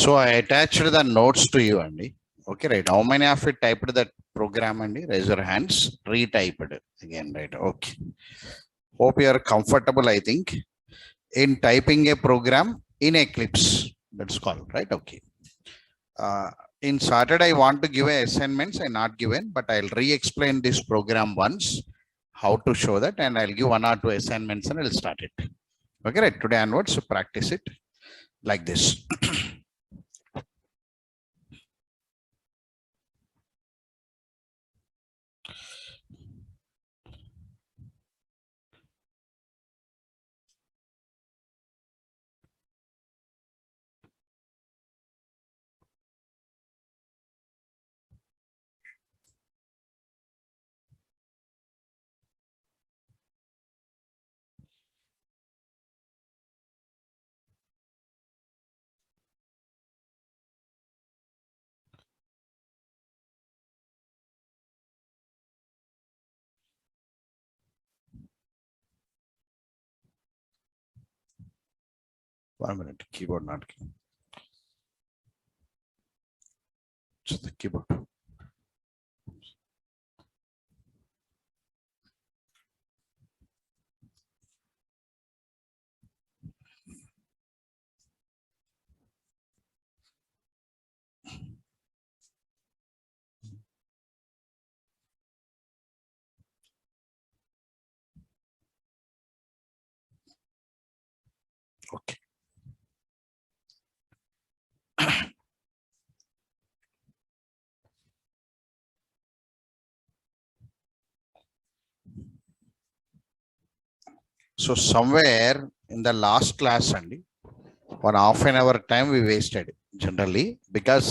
So I attached the notes to you, Andy. Okay, right. How many of you typed that program, Andy? Raise your hands. Retyped again, right? Okay. Hope you are comfortable, I think, in typing a program in Eclipse. That's called, right? Okay. In Saturday, I want to give a assignments. I not given, but I'll re-explain this program once, how to show that, and I'll give 1 or 2 assignments and I'll start it. Okay, right. Today onwards, so practice it like this. 1 minute, keyboard not. Just the keyboard. Okay. So somewhere in the last class, Andy, 1/2 hour time we wasted generally because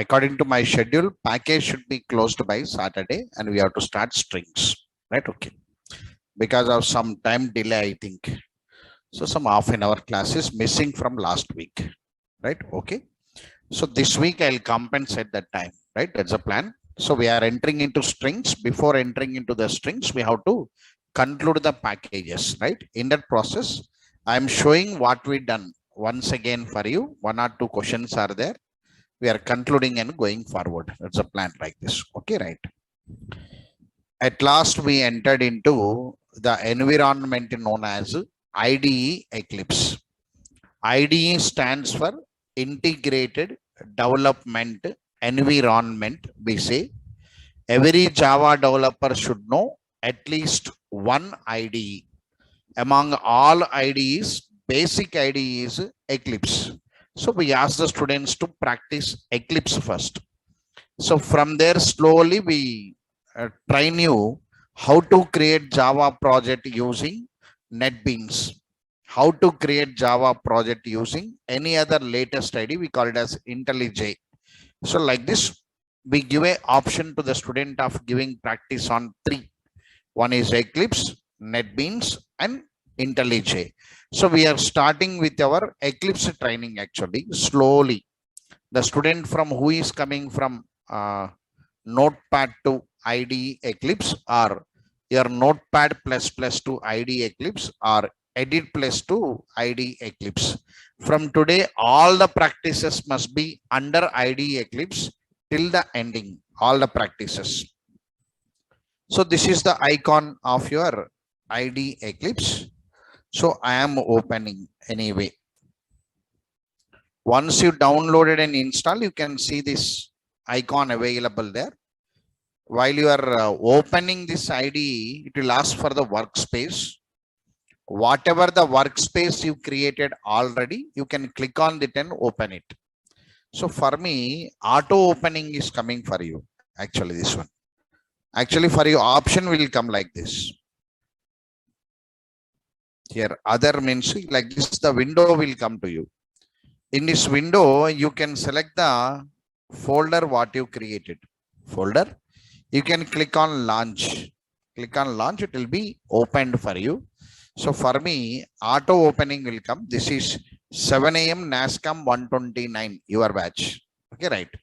according to my schedule, package should be closed by Saturday and we have to start strings, right? Okay. Because of some time delay, I think. So some 1/2 hour class is missing from last week, right? Okay. So this week I'll compensate that time, right? That's a plan. So we are entering into strings. Before entering into the strings, we have to conclude the packages, right? In that process, I'm showing what we done once again for you. 1 or 2 questions are there. We are concluding and going forward. That's a plan like this. Okay, right? At last, we entered into the environment known as IDE Eclipse. IDE stands for Integrated Development Environment. We say every Java developer should know at least one IDE. Among all IDEs, basic IDE is Eclipse. So we ask the students to practice Eclipse first. So from there, slowly we train you how to create Java project using NetBeans, how to create Java project using any other latest IDE. We call it as IntelliJ. So like this, we give a option to the student of giving practice on 3. One is Eclipse, NetBeans, and IntelliJ. So we are starting with our Eclipse training actually, slowly. The student from who is coming from Notepad to IDE Eclipse, or your Notepad ++ to IDE Eclipse, or Edit + to IDE Eclipse. From today, all the practices must be under IDE Eclipse till the ending, all the practices. So this is the icon of your IDE Eclipse. So I am opening anyway. Once you downloaded and install, you can see this icon available there. While you are opening this IDE, it will ask for the workspace. Whatever the workspace you created already, you can click on it and open it. So for me, auto opening is coming for you. Actually, this one. Actually, for you, option will come like this. Here, other means like this, the window will come to you. In this window, you can select the folder what you created. Folder. You can click on launch. Click on launch, it will be opened for you. So for me, auto opening will come. This is 7 AM NASCOM 129, your batch. Okay, right.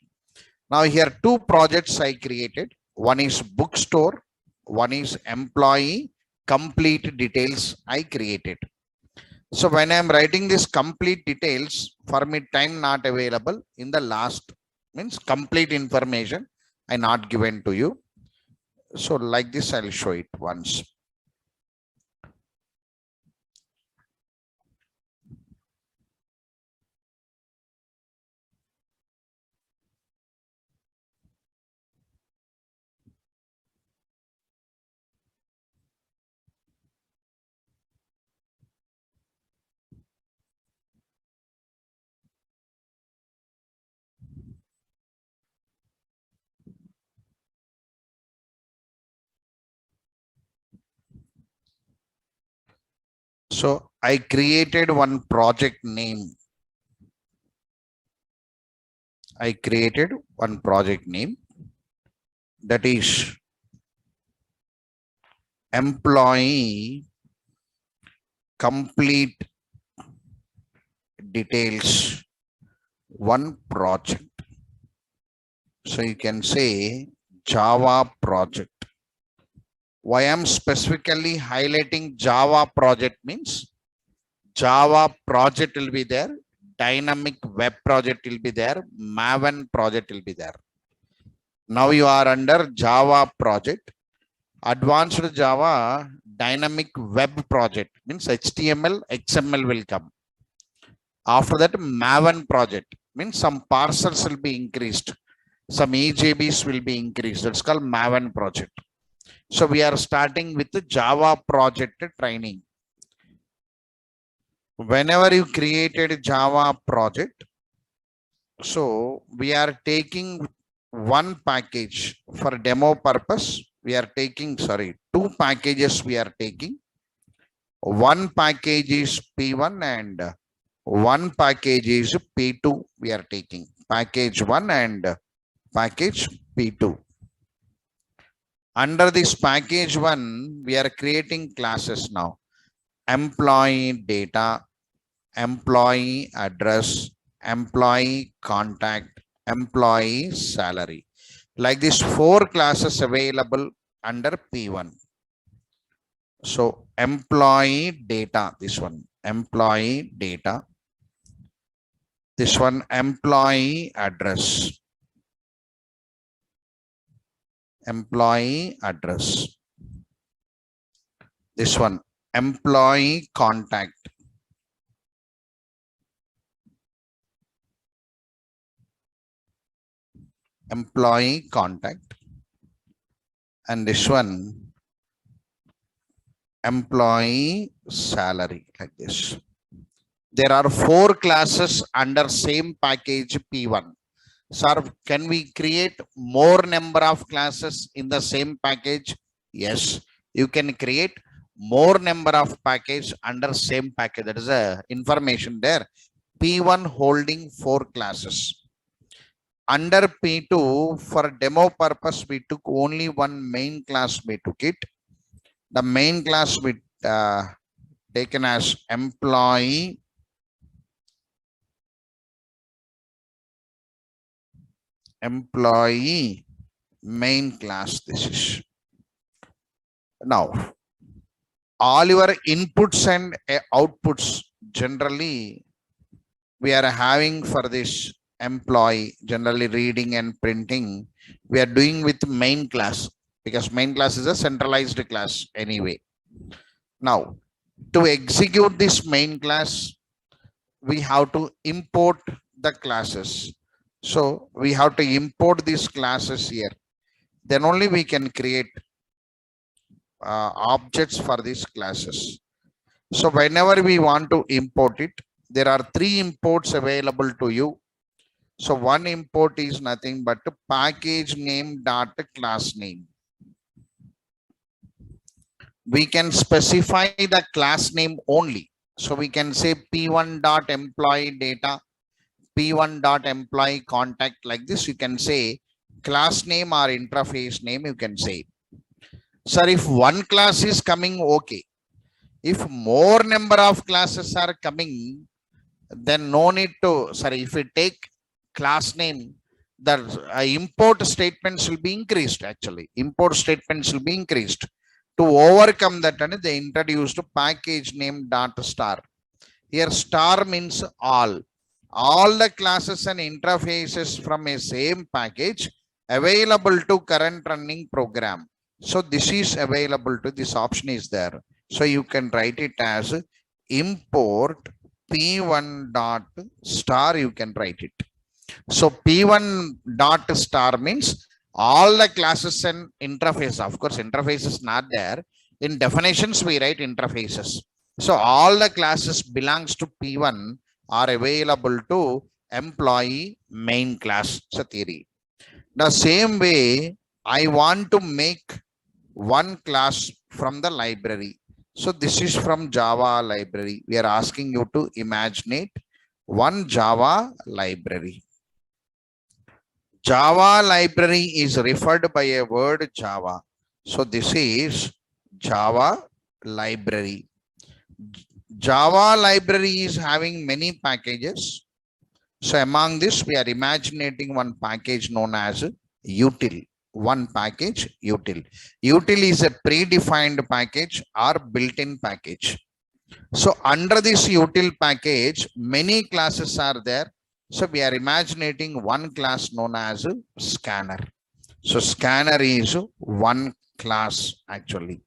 Now here 2 projects I created. One is bookstore, one is employee complete details I created. So when I'm writing this complete details, for me time not available in the last means complete information I not given to you. So like this I'll show it once. So I created one project name. I created one project name, that is employee complete details one project. So you can say Java project. Why I'm specifically highlighting Java project means Java project will be there, dynamic web project will be there, Maven project will be there. Now you are under Java project. Advanced Java dynamic web project means HTML, XML will come. After that, Maven project means some parsers will be increased, some EJBs will be increased. That's called Maven project. So we are starting with the Java project training. Whenever you created Java project, so we are taking one package for demo purpose. We are taking, two packages we are taking. One package is P1 and one package is P2 we are taking. Package 1 and package P2. Under this package 1, we are creating classes now. Employee data, employee address, employee contact, employee salary. Like this 4 classes available under P1. So employee data, this one, employee data. This one, employee address. Employee address. This one, employee contact. Employee contact. And this one, employee salary, like this. There are 4 classes under same package P1. Sir, can we create more number of classes in the same package? Yes, you can create more number of package under same package. That is a information there. P1 holding 4 classes. Under P2, for demo purpose, we took only one main class. We took it. The main class we taken as employee main class. This is now all your inputs and outputs generally we are having for this employee, generally reading and printing, we are doing with main class, because main class is a centralized class anyway. Now to execute this main class, we have to import the classes. So we have to import these classes here. Then only we can create objects for these classes. So whenever we want to import it, there are 3 imports available to you. So one import is nothing but package name dot class name. We can specify the class name only. So we can say P1 dot employee data, P1 dot employee contact. Like this, you can say class name or interface name, you can say. Sir, if one class is coming, okay. If more number of classes are coming, then no need to, if we take class name, the import statements will be increased. Actually, import statements will be increased. To overcome that, and they introduced package name dot star. Here star means all. all the classes and interfaces from a same package available to current running program. So this is available to, this option is there. So you can write it as import p1 dot star, you can write it. So p1 dot star means all the classes and interface. Of course, interface is not there. In definitions, we write interfaces. So all the classes belongs to p1 are available to employee main class. It's a theory. The same way, I want to make one class from the library. So this is from Java library. We are asking you to imagine one Java library. Java library is referred by a word Java. So this is Java library. Java library is having many packages. So among this, we are imagining one package known as util. One package util. Util is a predefined package or built-in package. So under this util package, many classes are there. So we are imagining one class known as scanner. So scanner is one class actually.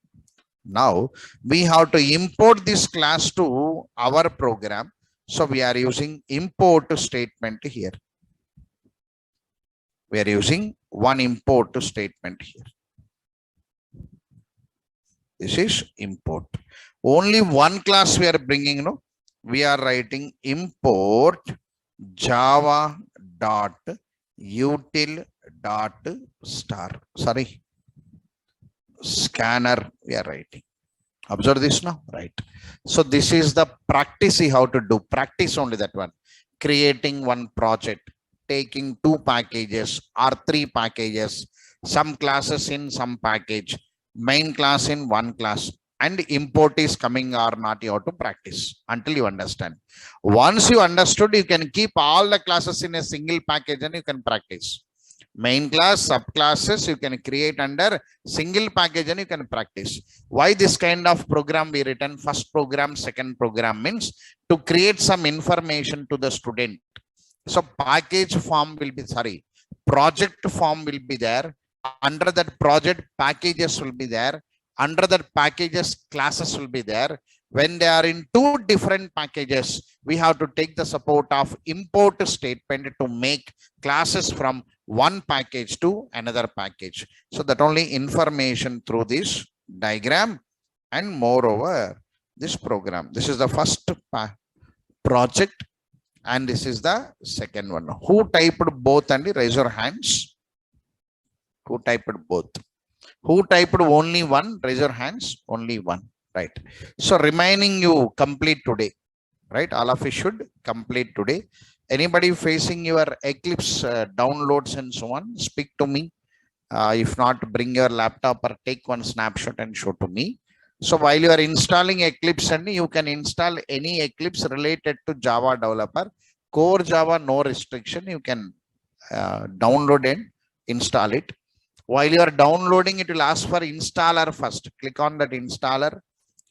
Now we have to import this class to our program. So we are using import statement here. We are using one import statement here. This is import. Only one class we are bringing, no? We are writing import Java dot util dot star. Sorry, scanner we are writing. Observe this now, right? So this is the practice how to do. Practice only that one. Creating one project, taking two packages or three packages, some classes in some package, main class in one class, and import is coming or not, you have to practice until you understand. Once you understood, you can keep all the classes in a single package and you can practice. Main class, subclasses, you can create under single package and you can practice. Why this kind of program we written? First program, second program means to create some information to the student. So package form will be, sorry, project form will be there. Under that project, packages will be there. Under that packages, classes will be there. When they are in two different packages, we have to take the support of import statement to make classes from one package to another package. So that only information through this diagram and moreover this program. This is the first project and this is the second one. Who typed both and raise your hands? Who typed both? Who typed only one? Raise your hands. Only one. Right. So remaining you complete today. Right. All of you should complete today. Anybody facing your Eclipse downloads and so on, speak to me. If not, bring your laptop or take one snapshot and show to me. So while you are installing Eclipse, and you can install any Eclipse related to Java developer, core Java, no restriction. You can download and install it. While you are downloading, it will ask for installer first. Click on that installer.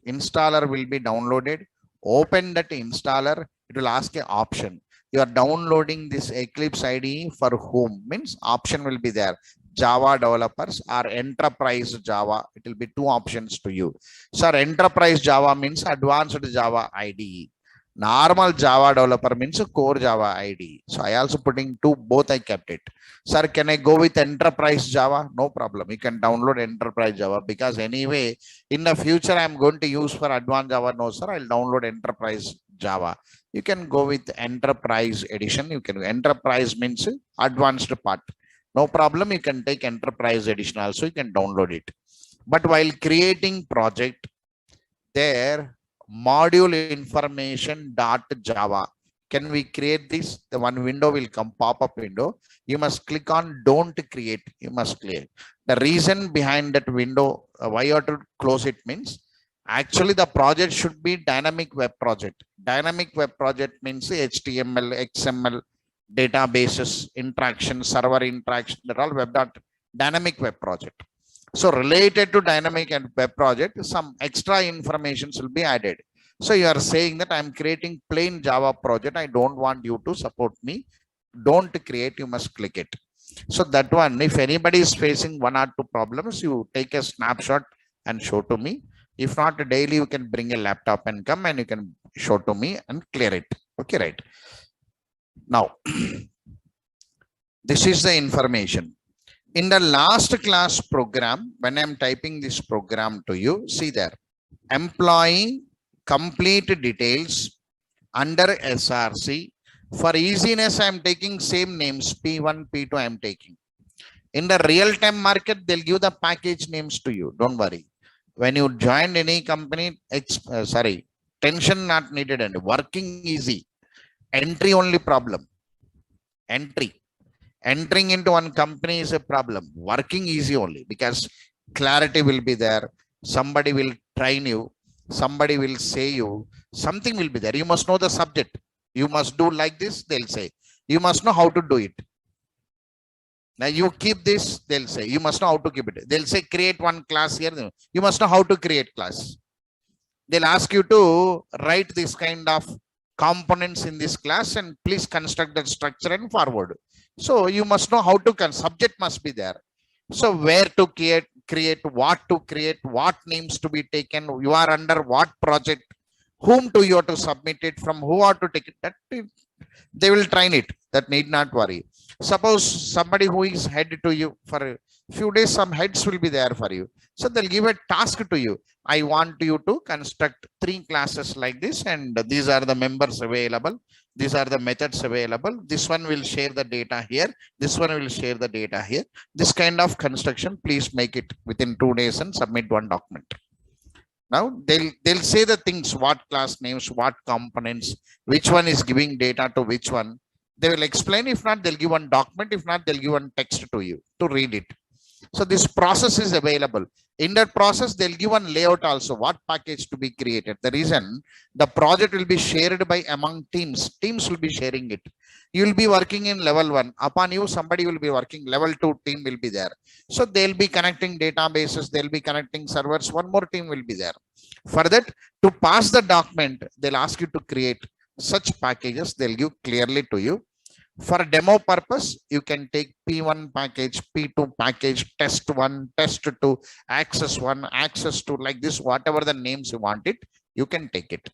Installer will be downloaded. Open that installer. It will ask an option. You are downloading this Eclipse IDE for whom? Means option will be there. Java developers or enterprise Java. It will be two options to you. Sir, enterprise Java means advanced Java IDE. Normal Java developer means core Java IDE. So I also putting two, both I kept it. Sir, can I go with enterprise Java? No problem. You can download enterprise Java because anyway, in the future, I'm going to use for advanced Java. No, sir, I'll download enterprise Java. You can go with enterprise edition. You can enterprise means advanced part. No problem. You can take enterprise edition also. You can download it. But while creating project, there module information dot Java. Can we create this? The one window will come, pop-up window. You must click on don't create. You must clear. The reason behind that window, why you have to close it means, actually the project should be dynamic web project. Dynamic web project means HTML, XML, databases, interaction, server interaction, that all web dot dynamic web project. So related to dynamic and web project, some extra information will be added. So you are saying that I'm creating plain Java project. I don't want you to support me. Don't create, you must click it. So that one, if anybody is facing one or two problems, you take a snapshot and show to me. If not, daily you can bring a laptop and come and you can show to me and clear it. Okay, right. Now, this is the information. In the last class program, when I'm typing this program to you, see there, employee complete details under SRC. For easiness, I'm taking same names, P1, P2 I'm taking. In the real-time market, they'll give the package names to you. Don't worry. When you join any company, tension not needed and working easy. Entry only problem. Entry. Entering into one company is a problem. Working easy only because clarity will be there. Somebody will train you. Somebody will say you. Something will be there. You must know the subject. You must do like this, they'll say. You must know how to do it. Now you keep this, they'll say. You must know how to keep it. They'll say create one class here. You must know how to create class. They'll ask you to write this kind of components in this class and please construct that structure and forward. So you must know how to, subject must be there. So where to create, what to create, what names to be taken, you are under what project, whom to you have to submit it, from who are to take it, that they will train it. That need not worry. Suppose somebody who is head to you for a few days, some heads will be there for you. So they'll give a task to you. I want you to construct 3 classes like this, and these are the members available. These are the methods available. This one will share the data here. This one will share the data here. This kind of construction, please make it within 2 days and submit one document. Now they'll say the things, what class names, what components, which one is giving data to which one. They will explain. If not, they'll give one document. If not, they'll give one text to you to read it. So this process is available. In that process, they'll give one layout also, what package to be created. The reason, the project will be shared by among teams. Teams will be sharing it. You will be working in level 1. Upon you, somebody will be working level 2 team will be there. So they'll be connecting databases. They'll be connecting servers. One more team will be there. For that, to pass the document, they'll ask you to create such packages. They'll give clearly to you. For demo purpose, you can take P1 package, P2 package, test 1, test 2, access 1, access 2, like this, whatever the names you want it, you can take it.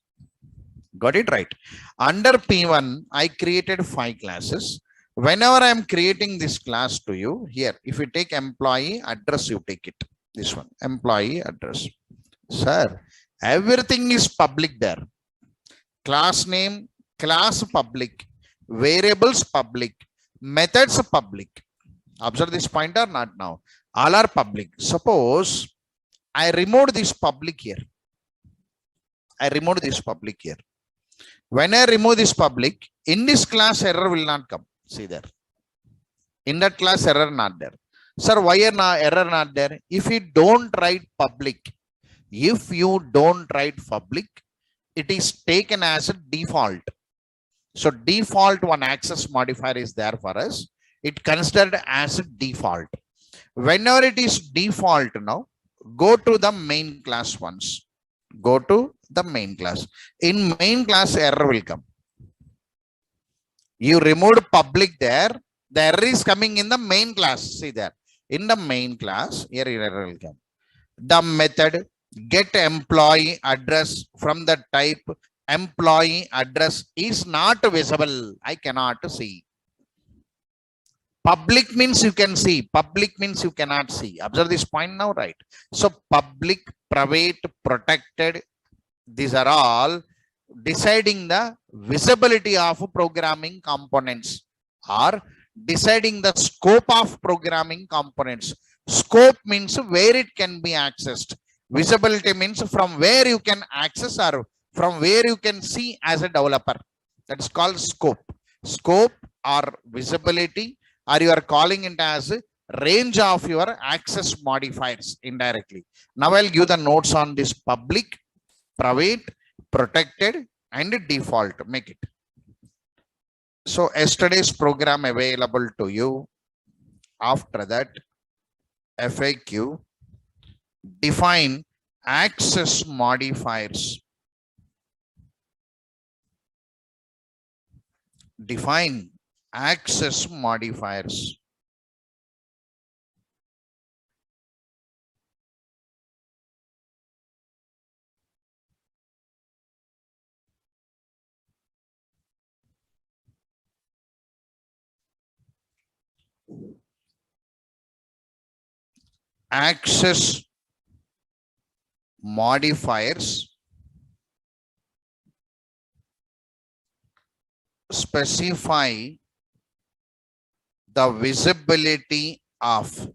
Got it right? Under P1, I created 5 classes. Whenever I am creating this class to you, here, if you take employee address, you take it. This one, employee address. Sir, everything is public there. Class name, class public. Variables public, methods public. Observe this point or not now? All are public. Suppose I remove this public here. I remove this public here. When I remove this public, in this class error will not come. See there. In that class error not there. Sir, why error not there? If you don't write public, it is taken as a default. So default one access modifier is there for us. It considered as a default. Whenever it is default now, go to the main class once. Go to the main class. In main class, error will come. You removed public there. The error is coming in the main class. See there. In the main class, here error will come. The method get employee address from the type employee address is not visible. I cannot see. Public means you can see. Public means you cannot see. Observe this point now, right? So public, private, protected, these are all deciding the visibility of programming components or deciding the scope of programming components. Scope means where it can be accessed. Visibility means from where you can access or from where you can see as a developer. That is called scope. Scope or visibility, or you are calling it as range of your access modifiers indirectly. Now I'll give the notes on this public, private, protected, and default. Make it. So yesterday's program available to you. After that, FAQ, define access modifiers. Define access modifiers. Access modifiers specify the visibility of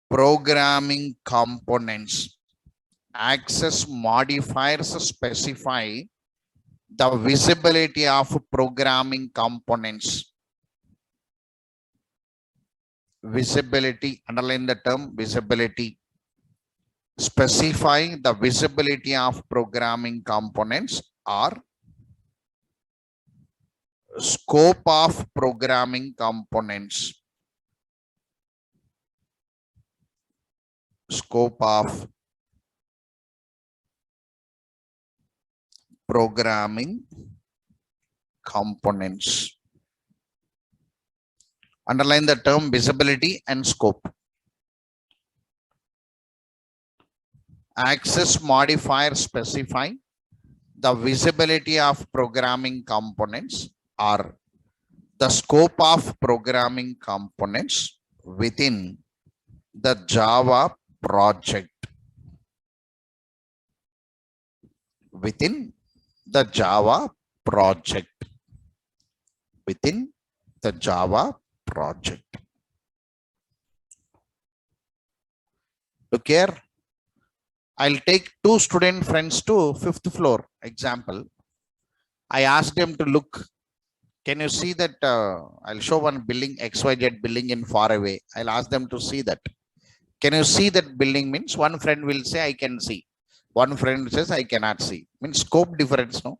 programming components. Access modifiers specify the visibility of programming components. Visibility, underline the term visibility. Specify the visibility of programming components or scope of programming components. Scope of programming components. Underline the term visibility and scope. Access modifiers specify the visibility of programming components or the scope of programming components within the Java project. Within the Java project. Within the Java project. Look here. I'll take two student friends to 5th floor example. I asked them to look. Can you see that? I'll show one building, XYZ building in far away. I'll ask them to see that. Can you see that building? Means one friend will say, I can see. One friend says, I cannot see. Means scope difference, no?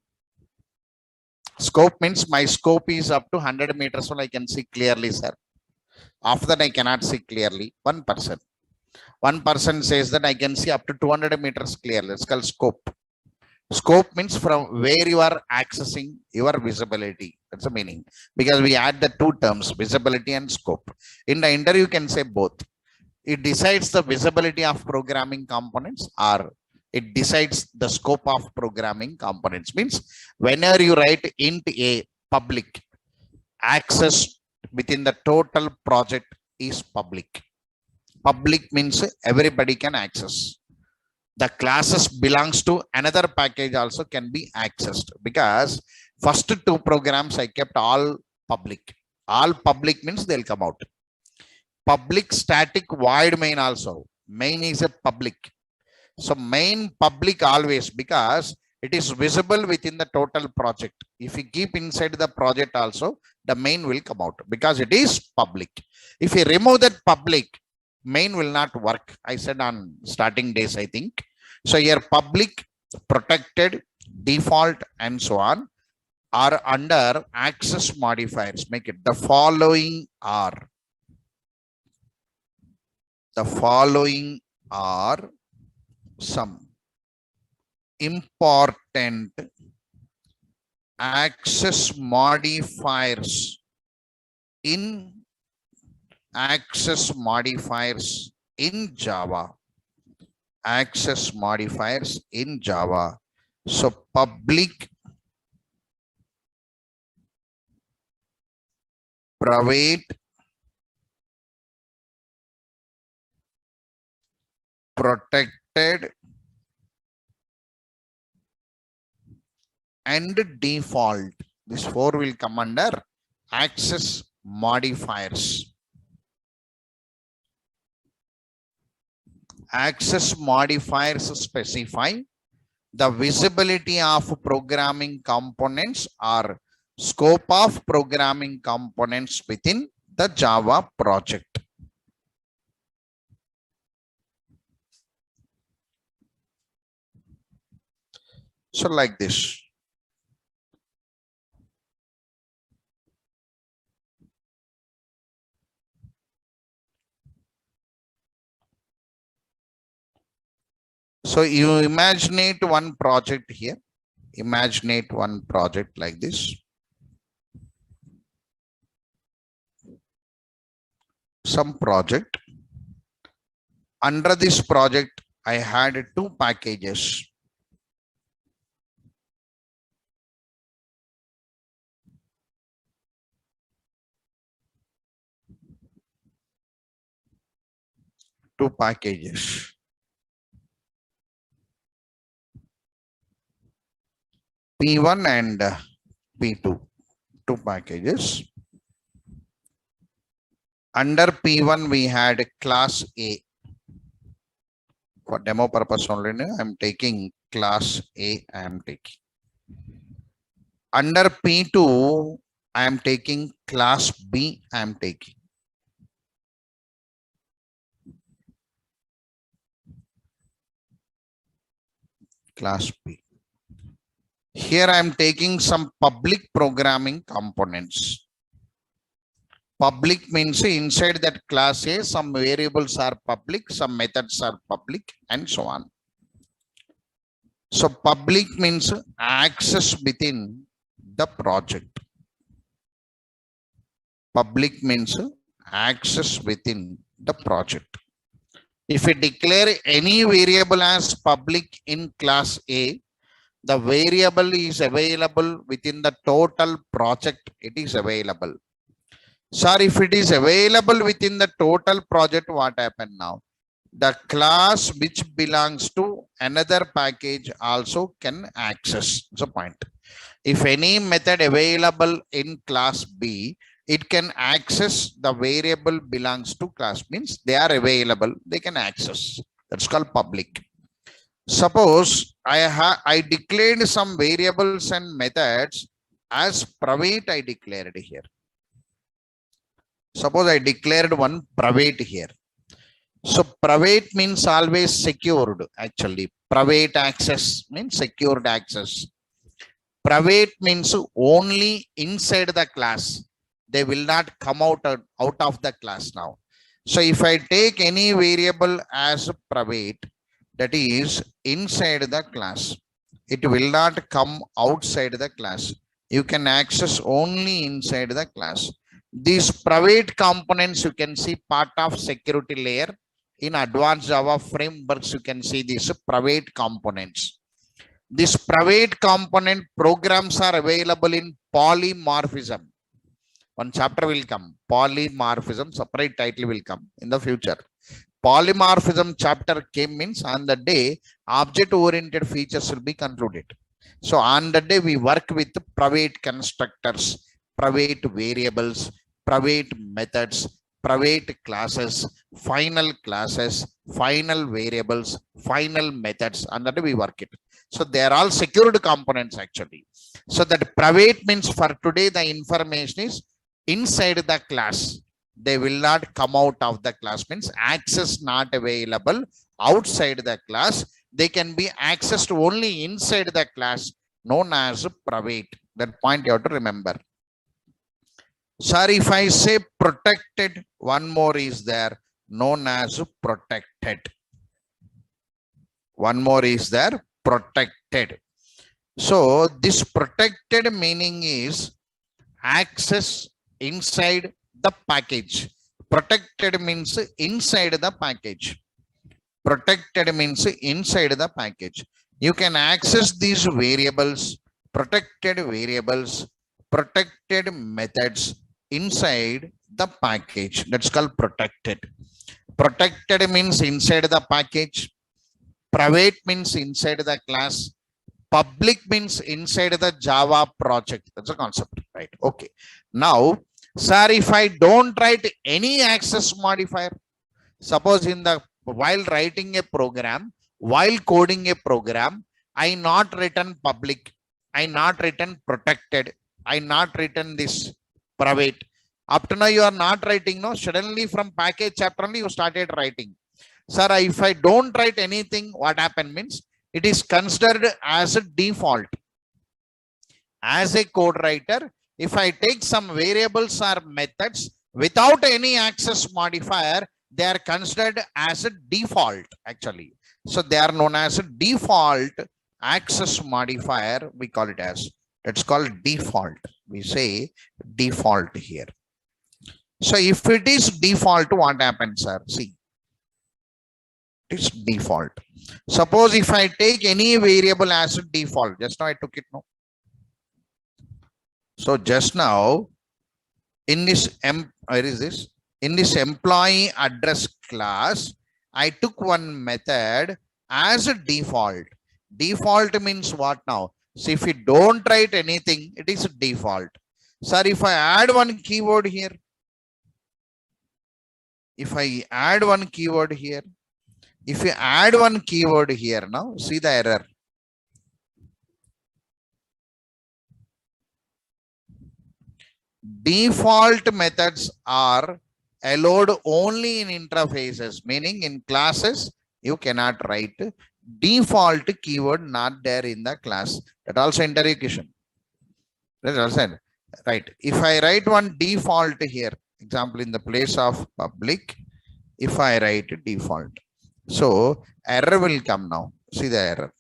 Scope means my scope is up to 100 meters, so I can see clearly, sir. After that, I cannot see clearly. One person. One person says that I can see up to 200 meters clearly. It's called scope. Scope means from where you are accessing your visibility. That's the meaning. Because we add the two terms, visibility and scope. In the interview, you can say both. It decides the visibility of programming components or it decides the scope of programming components. Means whenever you write int a public, access within the total project is public. Public means everybody can access. The classes belongs to another package also can be accessed because first two programs I kept all public. All public means they'll come out. Public static void main also. Main is a public. So main public always because it is visible within the total project. If you keep inside the project also, the main will come out because it is public. If you remove that public, main will not work. I said on starting days, I think. So here public, protected, default, and so on are under access modifiers. Make it the following are. The following are some important access modifiers in Java. Access modifiers in Java. So public, private, protected, and default. This four will come under access modifiers. Access modifiers specify the visibility of programming components or scope of programming components within the Java project. So like this. So you imaginate one project here. Imaginate one project like this. Some project. Under this project, I had two packages. Two packages. P1 and P2. Two packages. Under P1, we had class A. For demo purpose only, I am taking class A. I am taking. Under P2, I am taking class B. I am taking. Class B. Here I am taking some public programming components. Public means inside that class A, some variables are public, some methods are public, and so on. So public means access within the project. Public means access within the project. If we declare any variable as public in class A, the variable is available within the total project. It is available. Sir, if it is available within the total project, what happened now? The class which belongs to another package also can access. That's the point. If any method available in class B, it can access the variable belongs to class, means they are available, they can access. That's called public. Suppose I declared some variables and methods as private. I declared here. Suppose I declared one private here. So private means always secured. Actually, private access means secured access. Private means only inside the class. They will not come out of the class now. So if I take any variable as private, that is inside the class, it will not come outside the class. You can access only inside the class. These private components, you can see part of security layer. In advanced Java frameworks, you can see these private components. These private component programs are available in polymorphism. One chapter will come. Polymorphism, separate title will come in the future. Polymorphism chapter came means on the day object-oriented features will be concluded. So on the day we work with private constructors, private variables, private methods, private classes, final variables, final methods. On the day we work it. So they are all secured components actually. So that private means for today the information is inside the class. They will not come out of the class, means access not available outside the class. They can be accessed only inside the class, known as private. That point you have to remember. Sorry, if I say protected, one more is there, known as protected. One more is there, protected. So this protected meaning is access inside the package. Protected means inside the package. Protected means inside the package. You can access these variables, protected methods inside the package. That's called protected. Protected means inside the package. Private means inside the class. Public means inside the Java project. That's a concept, right? Okay. Now, sir, if I don't write any access modifier, suppose in the while writing a program, while coding a program, I not written public, I not written protected, I not written this private. Up to now you are not writing, no, suddenly from package chapter only you started writing. Sir, if I don't write anything, what happened means it is considered as a default. As a code writer, if I take some variables or methods without any access modifier, they are considered as a default actually. So they are known as a default access modifier. We call it as, it's called default. We say default here. So if it is default, what happens, sir? See, it is default. Suppose if I take any variable as a default, just now I took it, no? So just now in this where is this? In this employee address class, I took one method as a default. Default means what now? So if you don't write anything, it is a default. Sir, if I add one keyword here, if I add one keyword here, if you add one keyword here now, see the error. Default methods are allowed only in interfaces, meaning in classes, you cannot write default keyword not there in the class. That also interrogation. That's also right. If I write one default here, example in the place of public, if I write default, so error will come now. See the error.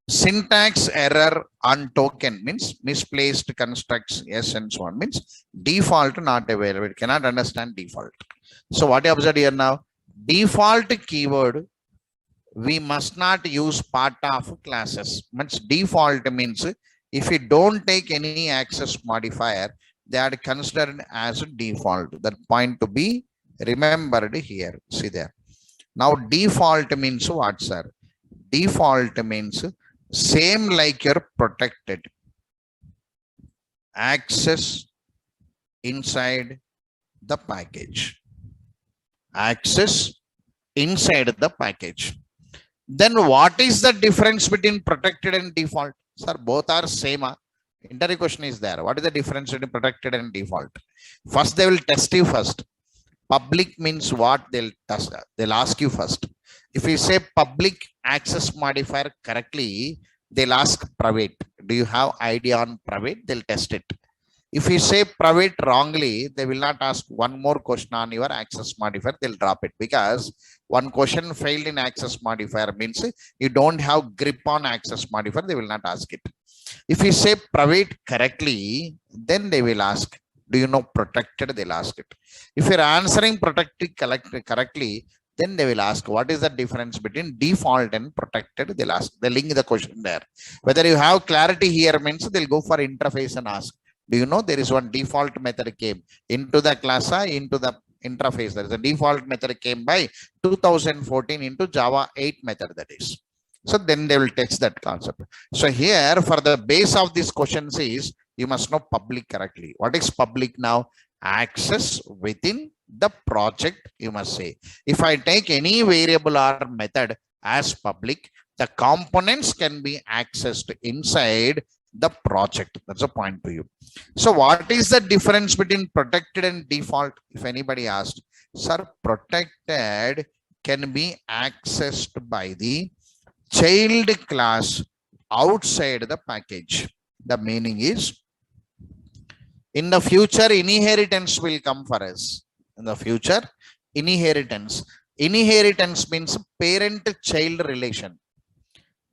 Syntax error on token means misplaced constructs, yes, and so on, means default not available. It cannot understand default. So what you observe here now, default keyword we must not use part of classes. Means default means if you don't take any access modifier, they are considered as a default. That point to be remembered here. See there. Now default means what, sir? Default means same like your protected access inside the package. Access inside the package. Then what is the difference between protected and default? Sir, both are same. Interview question is there. What is the difference between protected and default? First, they will test you first. Public means what? They'll test. They'll ask you first. If you say public access modifier correctly, they'll ask private. Do you have idea on private? They'll test it. If you say private wrongly, they will not ask one more question on your access modifier. They'll drop it because one question failed in access modifier means you don't have grip on access modifier. They will not ask it. If you say private correctly, then they will ask, do you know protected? They'll ask it. If you're answering protected correctly, then they will ask, what is the difference between default and protected? They'll ask, they link the question there. Whether you have clarity here means they'll go for interface and ask, do you know there is one default method came into the class, into the interface? There is a default method came by 2014 into Java 8 method, that is. So then they will test that concept. So here for the base of this questions is, you must know public correctly. What is public now? Access within the project, you must say. If I take any variable or method as public, the components can be accessed inside the project. That's a point to you. So what is the difference between protected and default? If anybody asked, sir, protected can be accessed by the child class outside the package. The meaning is, in the future, inheritance will come for us. In the future, inheritance. Inheritance means parent-child relation.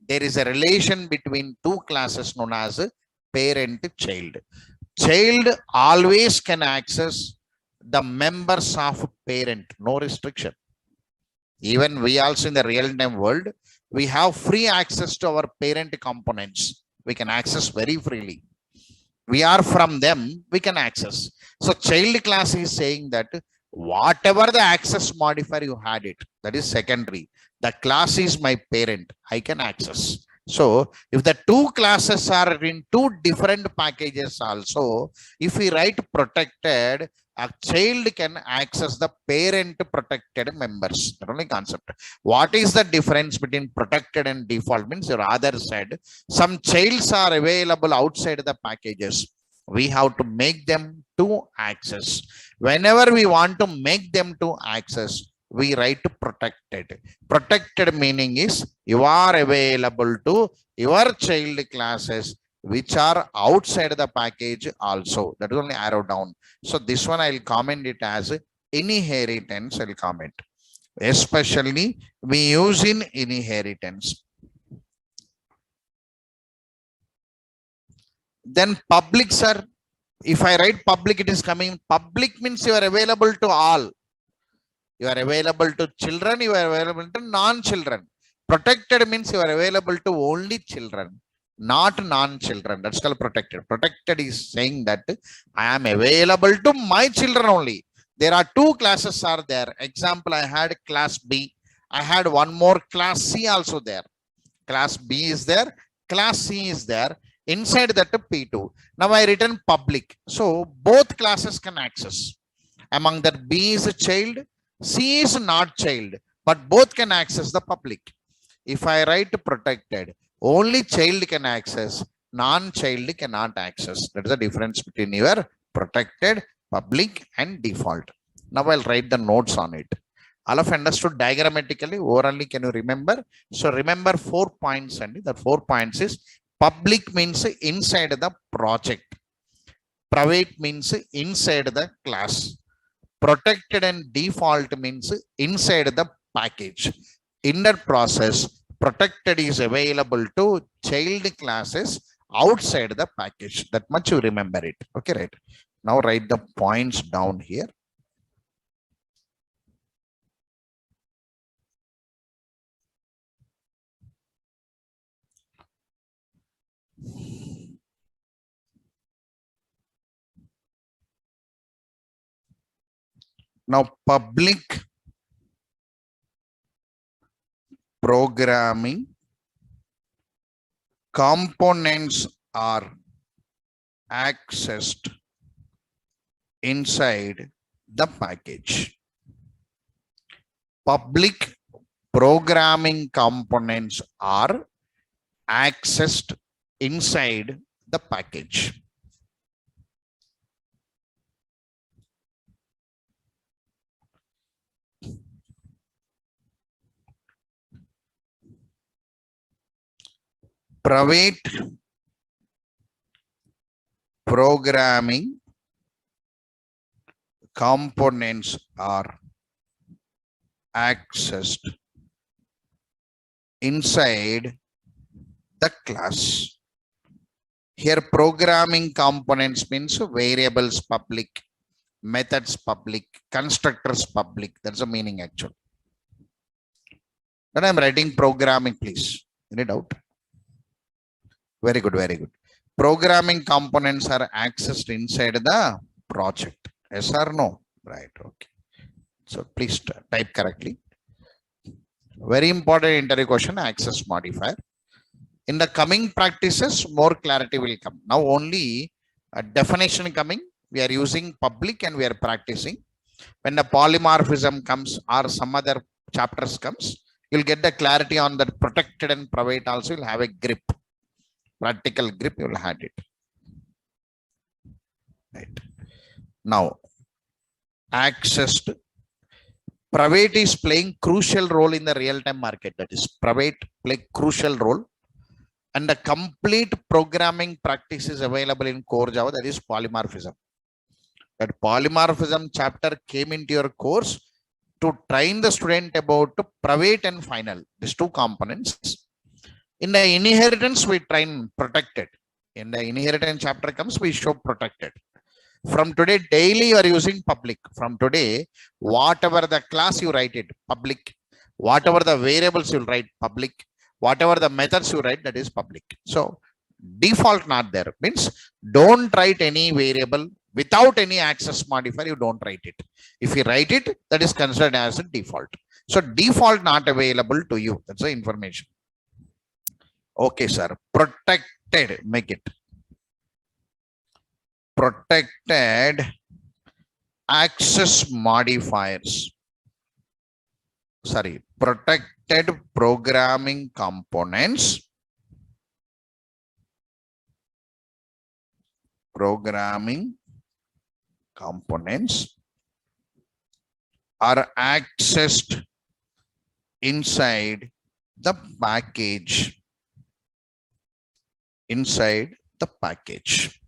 There is a relation between two classes known as parent-child. Child always can access the members of parent, no restriction. Even we also in the real-time world, we have free access to our parent components. We can access very freely. We are from them, we can access. So child class is saying that whatever the access modifier you had it, that is secondary. The class is my parent, I can access. So if the two classes are in two different packages also, if we write protected, a child can access the parent protected members. That only concept. What is the difference between protected and default? Means your other said some childs are available outside the packages. We have to make them to access. Whenever we want to make them to access, we write protected. Protected meaning is you are available to your child classes which are outside the package also. That is only arrow down. So this one I'll comment it as inheritance will comment. Especially we use in inheritance. Then public, sir. If I write public, it is coming. Public means you are available to all. You are available to children, you are available to non-children. Protected means you are available to only children, not non-children. That's called protected. Protected is saying that I am available to my children only. There are two classes are there. Example, I had class B. I had one more class C also there. Class B is there. Class C is there. Inside that P2. Now I written public. So both classes can access. Among that B is a child. C is not child, but both can access the public. If I write protected, only child can access, non-child cannot access. That is the difference between your protected, public and default. Now I'll write the notes on it. All of understood diagrammatically, orally can you remember? So remember 4 points, and the 4 points is public means inside the project. Private means inside the class. Protected and default means inside the package. In that process, protected is available to child classes outside the package. That much you remember it. Okay, right. Now write the points down here. Now public programming components are accessed inside the package. Public programming components are accessed inside the package. Private programming components are accessed inside the class. Here programming components means variables public, methods public, constructors public. That's the meaning actually. Then I'm writing programming, please. Any doubt? Very good, very good. Programming components are accessed inside the project. Yes or no? Right, okay. So please type correctly. Very important interview question, access modifier. In the coming practices, more clarity will come. Now only a definition coming. We are using public and we are practicing. When the polymorphism comes or some other chapters comes, you'll get the clarity on that protected and private also. You'll have a grip. Practical grip, you will have it. Right. Now, accessed. Private is playing crucial role in the real-time market. That is, private play crucial role. And the complete programming practice is available in core Java. That is polymorphism. That polymorphism chapter came into your course to train the student about private and final. These two components. In the inheritance, we train protected. In the inheritance chapter comes, we show protected. From today, daily you are using public. From today, whatever the class you write it, public. Whatever the variables you write, public. Whatever the methods you write, that is public. So, default not there. Means, don't write any variable without any access modifier, you don't write it. If you write it, that is considered as a default. So, default not available to you. That's the information. Okay, sir. Protected, make it. Protected access modifiers. Sorry, protected programming components. Programming components are accessed inside the package. Inside the package.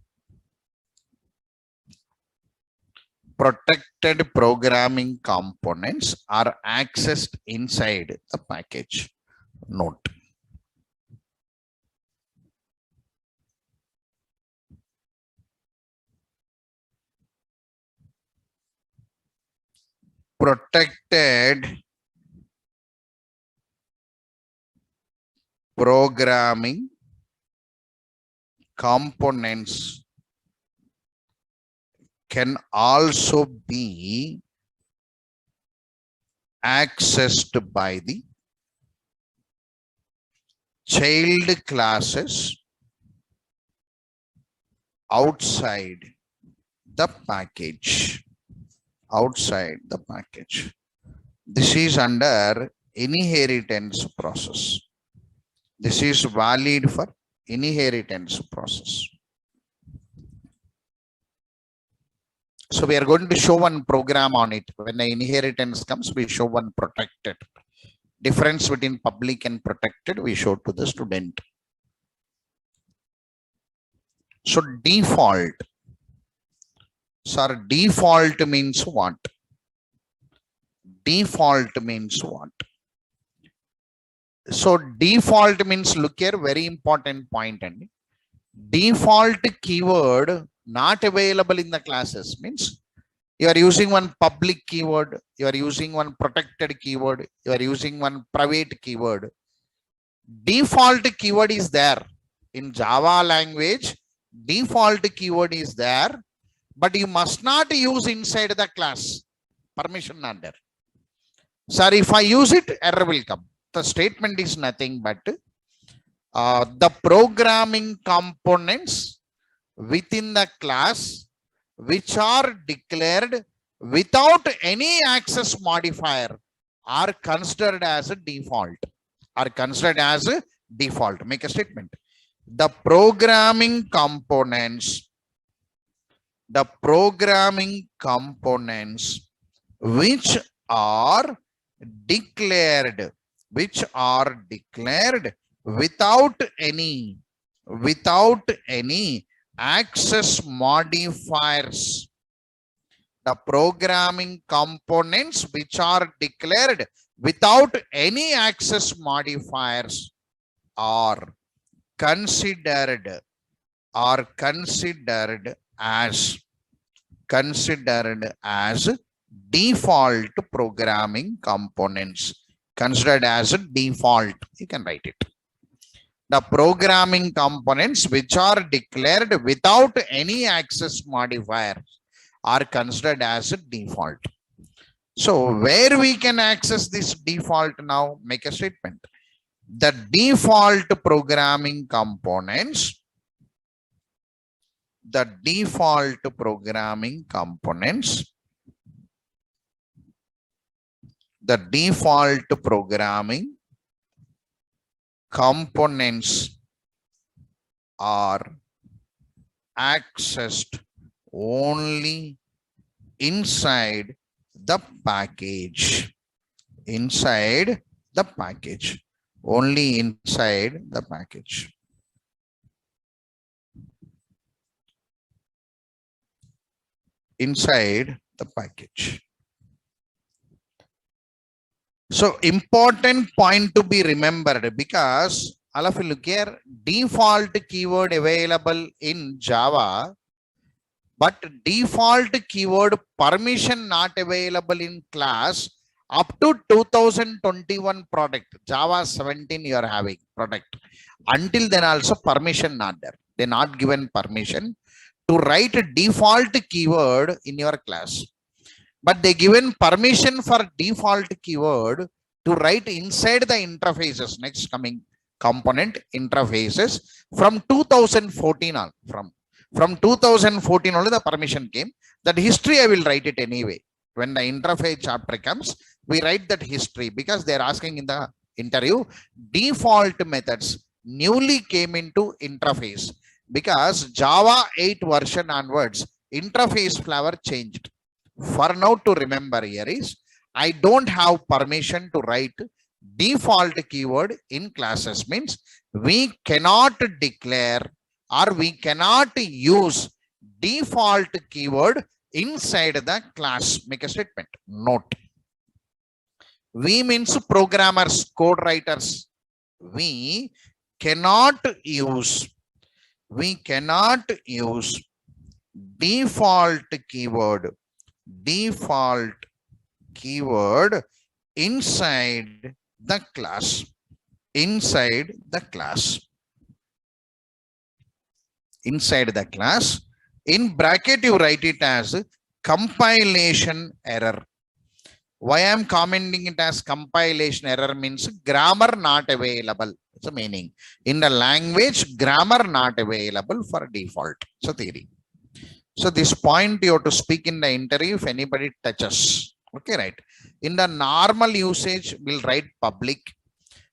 protected programming components are accessed inside the package. Note. Protected programming components can also be accessed by the child classes outside the package. Outside the package. This is under inheritance process. This is valid for inheritance process. So we are going to show one program on it. When the inheritance comes, we show one protected. Difference between public and protected, we show to the student. So default. Sir, default means what? Default means what? So default means, look here, very important point. And default keyword not available in the classes means you are using one public keyword, you are using one protected keyword, you are using one private keyword. Default keyword is there in Java language. Default keyword is there, but you must not use inside the class. Permission not there. Sir, if I use it, error will come. The statement is nothing but the programming components within the class which are declared without any access modifier are considered as a default. Are considered as a default. Make a statement. The programming components which are declared without any access modifiers. The programming components which are declared without any access modifiers are considered as default programming components. Considered as a default, you can write it. The programming components which are declared without any access modifier are considered as a default. So where we can access this default now? Make a statement. The default programming components are accessed only inside the package. Inside the package. Only inside the package. Inside the package. So important point to be remembered, because all of you look here, default keyword available in Java, but default keyword permission not available in class up to 2021 product. Java 17 you are having product. Until then also permission not there. They not given permission to write a default keyword in your class. But they given permission for default keyword to write inside the interfaces. Next coming component interfaces from 2014 on. From 2014 only the permission came. That history I will write it anyway. When the interface chapter comes, we write that history, because they are asking in the interview, default methods newly came into interface, because Java 8 version onwards interface flavor changed. For now to remember here is, I don't have permission to write default keyword in classes. Means we cannot declare or we cannot use default keyword inside the class. Make a statement. Note. We means programmers, code writers. We cannot use default keyword inside the class. Inside the class. In bracket, you write it as compilation error. Why I am commenting it as compilation error means grammar not available. It's a meaning. In the language, grammar not available for default. So theory. So this point you have to speak in the interview if anybody touches. Okay, right. In the normal usage, we'll write public.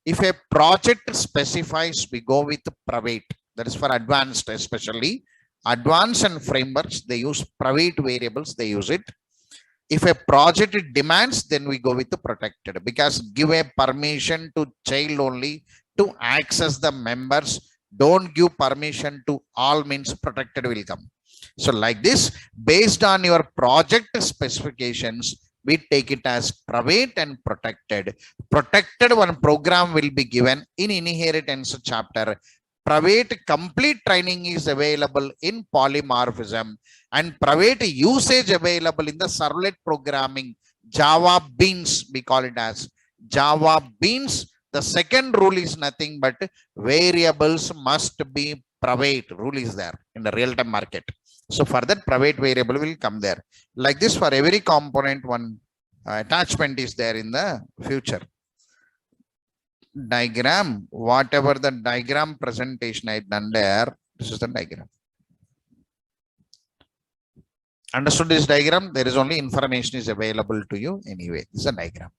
If a project specifies, we go with private. That is for advanced, especially advanced and frameworks. They use private variables. They use it. If a project demands, then we go with the protected, because give a permission to child only to access the members. Don't give permission to all means protected will come. So like this, based on your project specifications, we take it as private and protected. Protected one program will be given in inheritance chapter. Private complete training is available in polymorphism, and private usage available in the servlet programming, Java Beans, we call it as Java Beans. The second rule is nothing but variables must be private. Rule is there in the real-time market. So for that, private variable will come there. Like this, for every component, one attachment is there in the future. Diagram, whatever the diagram presentation I done there, this is the diagram. Understood this diagram? There is only information is available to you anyway. This is a diagram.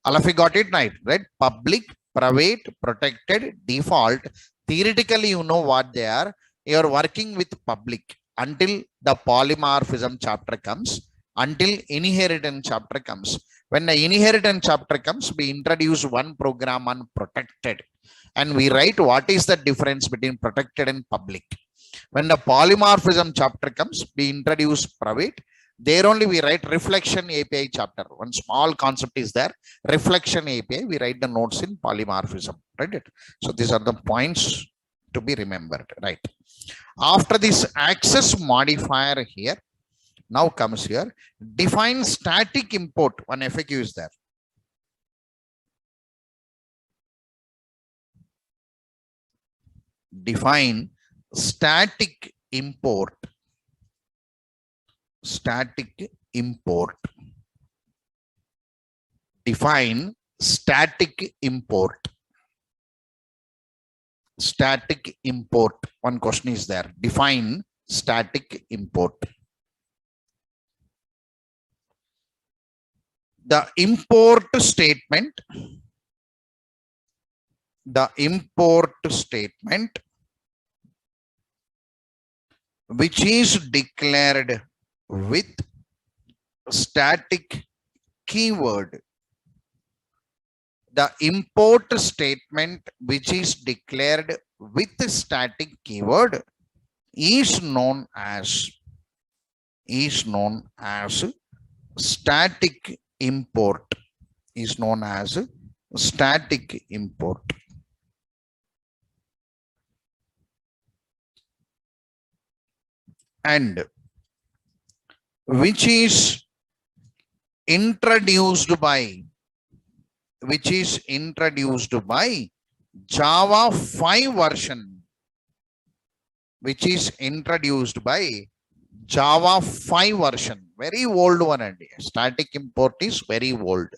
All of you got it right? Public, private, protected, default. Theoretically, you know what they are. You are working with public until the polymorphism chapter comes, until inheritance chapter comes. When the inheritance chapter comes, we introduce one program on protected, and we write what is the difference between protected and public. When the polymorphism chapter comes, we introduce private. There only we write reflection API chapter. One small concept is there. Reflection API, we write the notes in polymorphism. Right? So these are the points to be remembered. Right. After this access modifier here, now comes here, define static import. One FAQ is there. Define static import. Static import. Define static import. Static import. One question is there. Define static import. The import statement, which is declared with static keyword. The import statement which is declared with static keyword is known as static import. Is known as static import. And which is introduced by Java 5 version. Which is introduced by Java 5 version. Very old one, and static import is very old.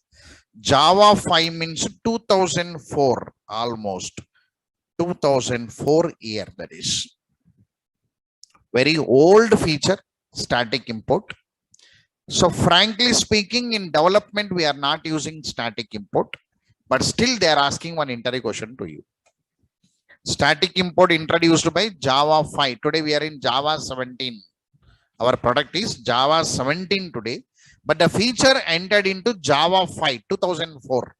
Java 5 means 2004, almost 2004 year, that is. Very old feature, static import. So frankly speaking, in development, we are not using static import, but still they are asking one interview question to you. Static import introduced by Java 5. Today we are in Java 17. Our product is Java 17 today, but the feature entered into Java 5, 2004.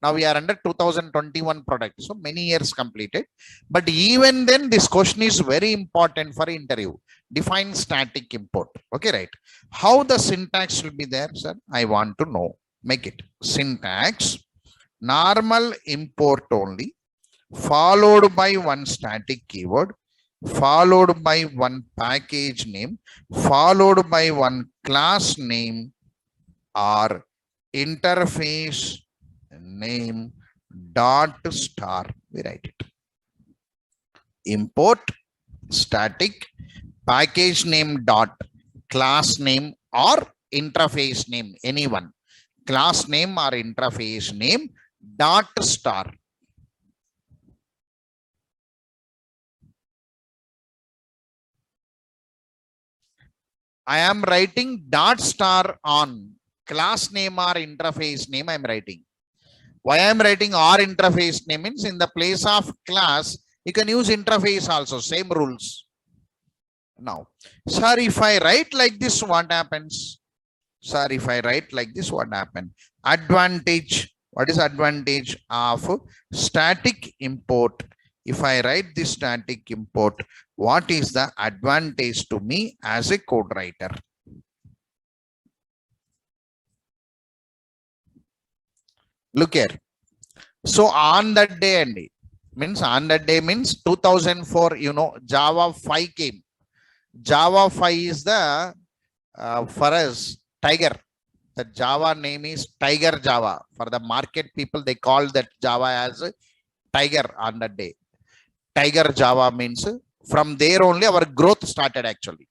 Now we are under 2021 product. So many years completed. But even then, this question is very important for interview. define static import. Okay, right? How the syntax will be there, sir? I want to know. Make it syntax normal import only, followed by one static keyword, followed by one package name, followed by one class name or interface name dot star. We write it. Import static package name dot class name or interface name, anyone, class name or interface name dot star. I am writing dot star on class name or interface name. I am writing. Why I am writing or interface name means in the place of class, you can use interface also, same rules. Now, sir, if I write like this, what happens? Sir, if I write like this, what happens? Advantage. What is advantage of static import? If I write this static import, what is the advantage to me as a code writer? Look here. So on that day, and means on that day means 2004, you know, Java 5 came. Java 5 is the, for us, Tiger. The Java name is Tiger Java. For the market people, they call that Java as Tiger on that day. Tiger Java means from there only our growth started actually.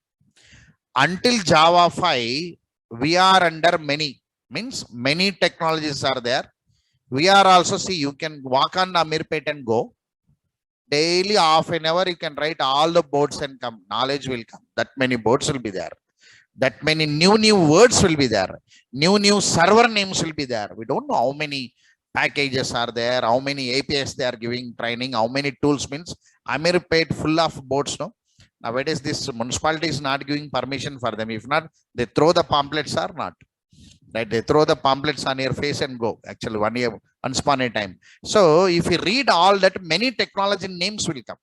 Until Java 5, we are under many, means many technologies are there. We are also, see, you can walk on Amirpet and go. Daily half an hour, you can write all the boards and come. Knowledge will come. That many boards will be there. That many new words will be there. New server names will be there. We don't know how many packages are there, how many APIs they are giving training, how many tools means. Amirpet full of boards, no? Nowadays, this municipality is not giving permission for them. If not, they throw the pamphlets or not. Right? They throw the pamphlets on your face and go. Actually, once upon a time. So if you read all that, many technology names will come.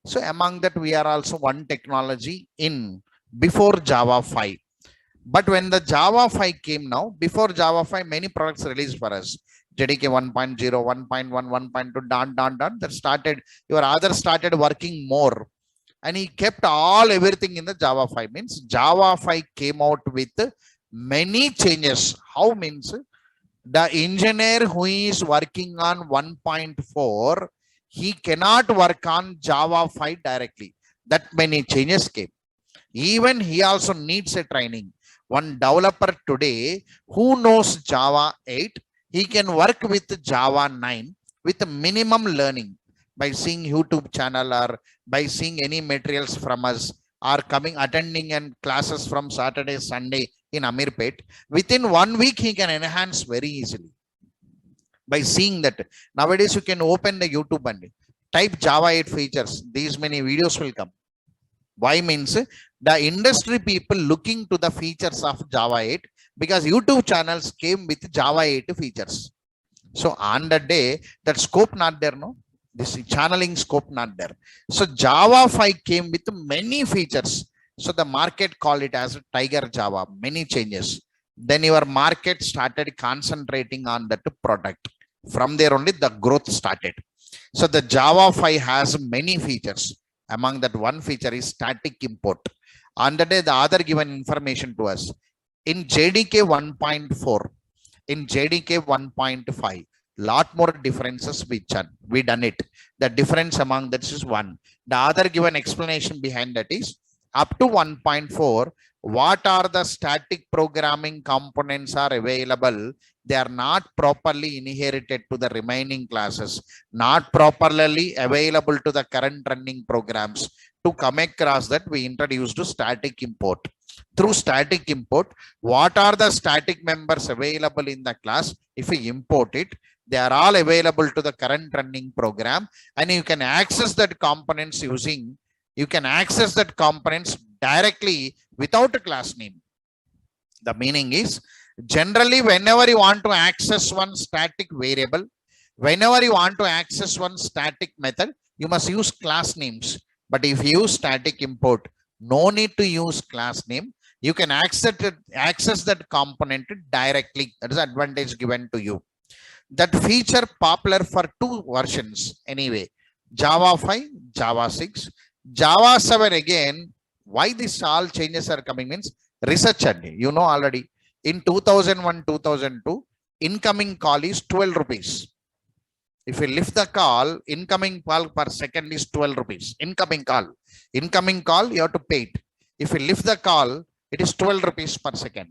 So among that, we are also one technology in before Java 5. But when the Java 5 came now, before Java 5, many products released for us. JDK 1.0, 1.1, 1.2, that started, your others started working more. And he kept everything in the Java 5. Means Java 5 came out with many changes. How means the engineer who is working on 1.4, he cannot work on Java 5 directly. That many changes came. Even he also needs a training. One developer today who knows Java 8, he can work with Java 9 with minimum learning by seeing YouTube channel or by seeing any materials from us or coming attending and classes from Saturday, Sunday in Amirpet. Within 1 week, he can enhance very easily by seeing that. Nowadays, you can open the YouTube and type Java 8 features. These many videos will come. Why means the industry people looking to the features of Java 8 because YouTube channels came with Java 8 features. So on the day, that scope not there, no? This channeling scope not there. So Java 5 came with many features. So the market called it as Tiger Java, many changes. Then your market started concentrating on that product. From there only the growth started. So the Java 5 has many features. Among that, one feature is static import. On the day, the other given information to us. In JDK 1.4, in JDK 1.5, lot more differences we done it. The difference among that is one. The other given explanation behind that is up to 1.4, what are the static programming components are available? They are not properly inherited to the remaining classes, not properly available to the current running programs. To come across that, we introduced static import. Through static import, what are the static members available in the class? If we import it, they are all available to the current running program, and you can access that components using, you can access that components directly without a class name. The meaning is, generally, whenever you want to access one static variable, whenever you want to access one static method, you must use class names. But if you use static import, No need to use class name. You can access that component directly. That is the advantage given to you. That feature popular for two versions anyway. Java 5, Java 6, Java 7 again. Why this all changes are coming means research and you know already in 2001, 2002, incoming call is 12 rupees. If you lift the call, incoming call per second is 12 rupees. Incoming call, you have to pay it. If you lift the call, it is 12 rupees per second.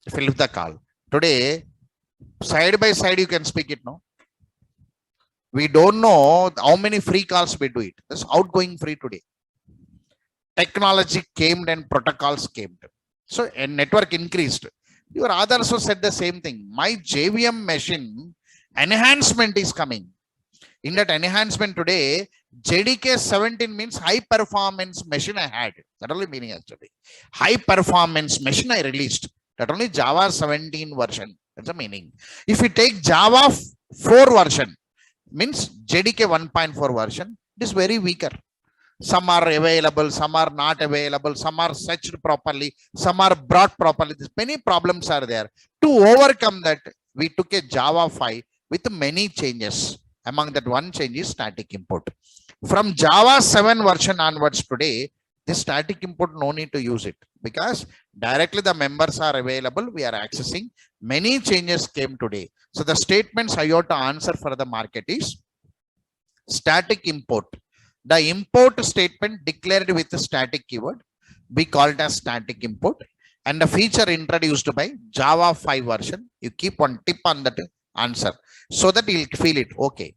If you lift the call today, side by side, you can speak it. No, we don't know how many free calls we do it. That's outgoing free today. Technology came and protocols came. So a network increased. Your others also said the same thing. My JVM machine enhancement is coming. In that enhancement today, JDK 17 means high performance machine I had. That only meaning actually. High performance machine I released. That only Java 17 version. That's the meaning. If you take Java 4 version, means JDK 1.4 version, it is very weaker. Some are available, some are not available, some are searched properly, some are brought properly. Many problems are there. To overcome that, we took a Java 5 with many changes. Among that, one change is static import. From Java 7 version onwards today, this static import, no need to use it because directly the members are available. We are accessing. Many changes came today. So the statements I have to answer for the market is static import. The import statement declared with the static keyword, we call it as static import. And the feature introduced by Java 5 version, you keep one tip on that answer so that he'll feel it. Okay.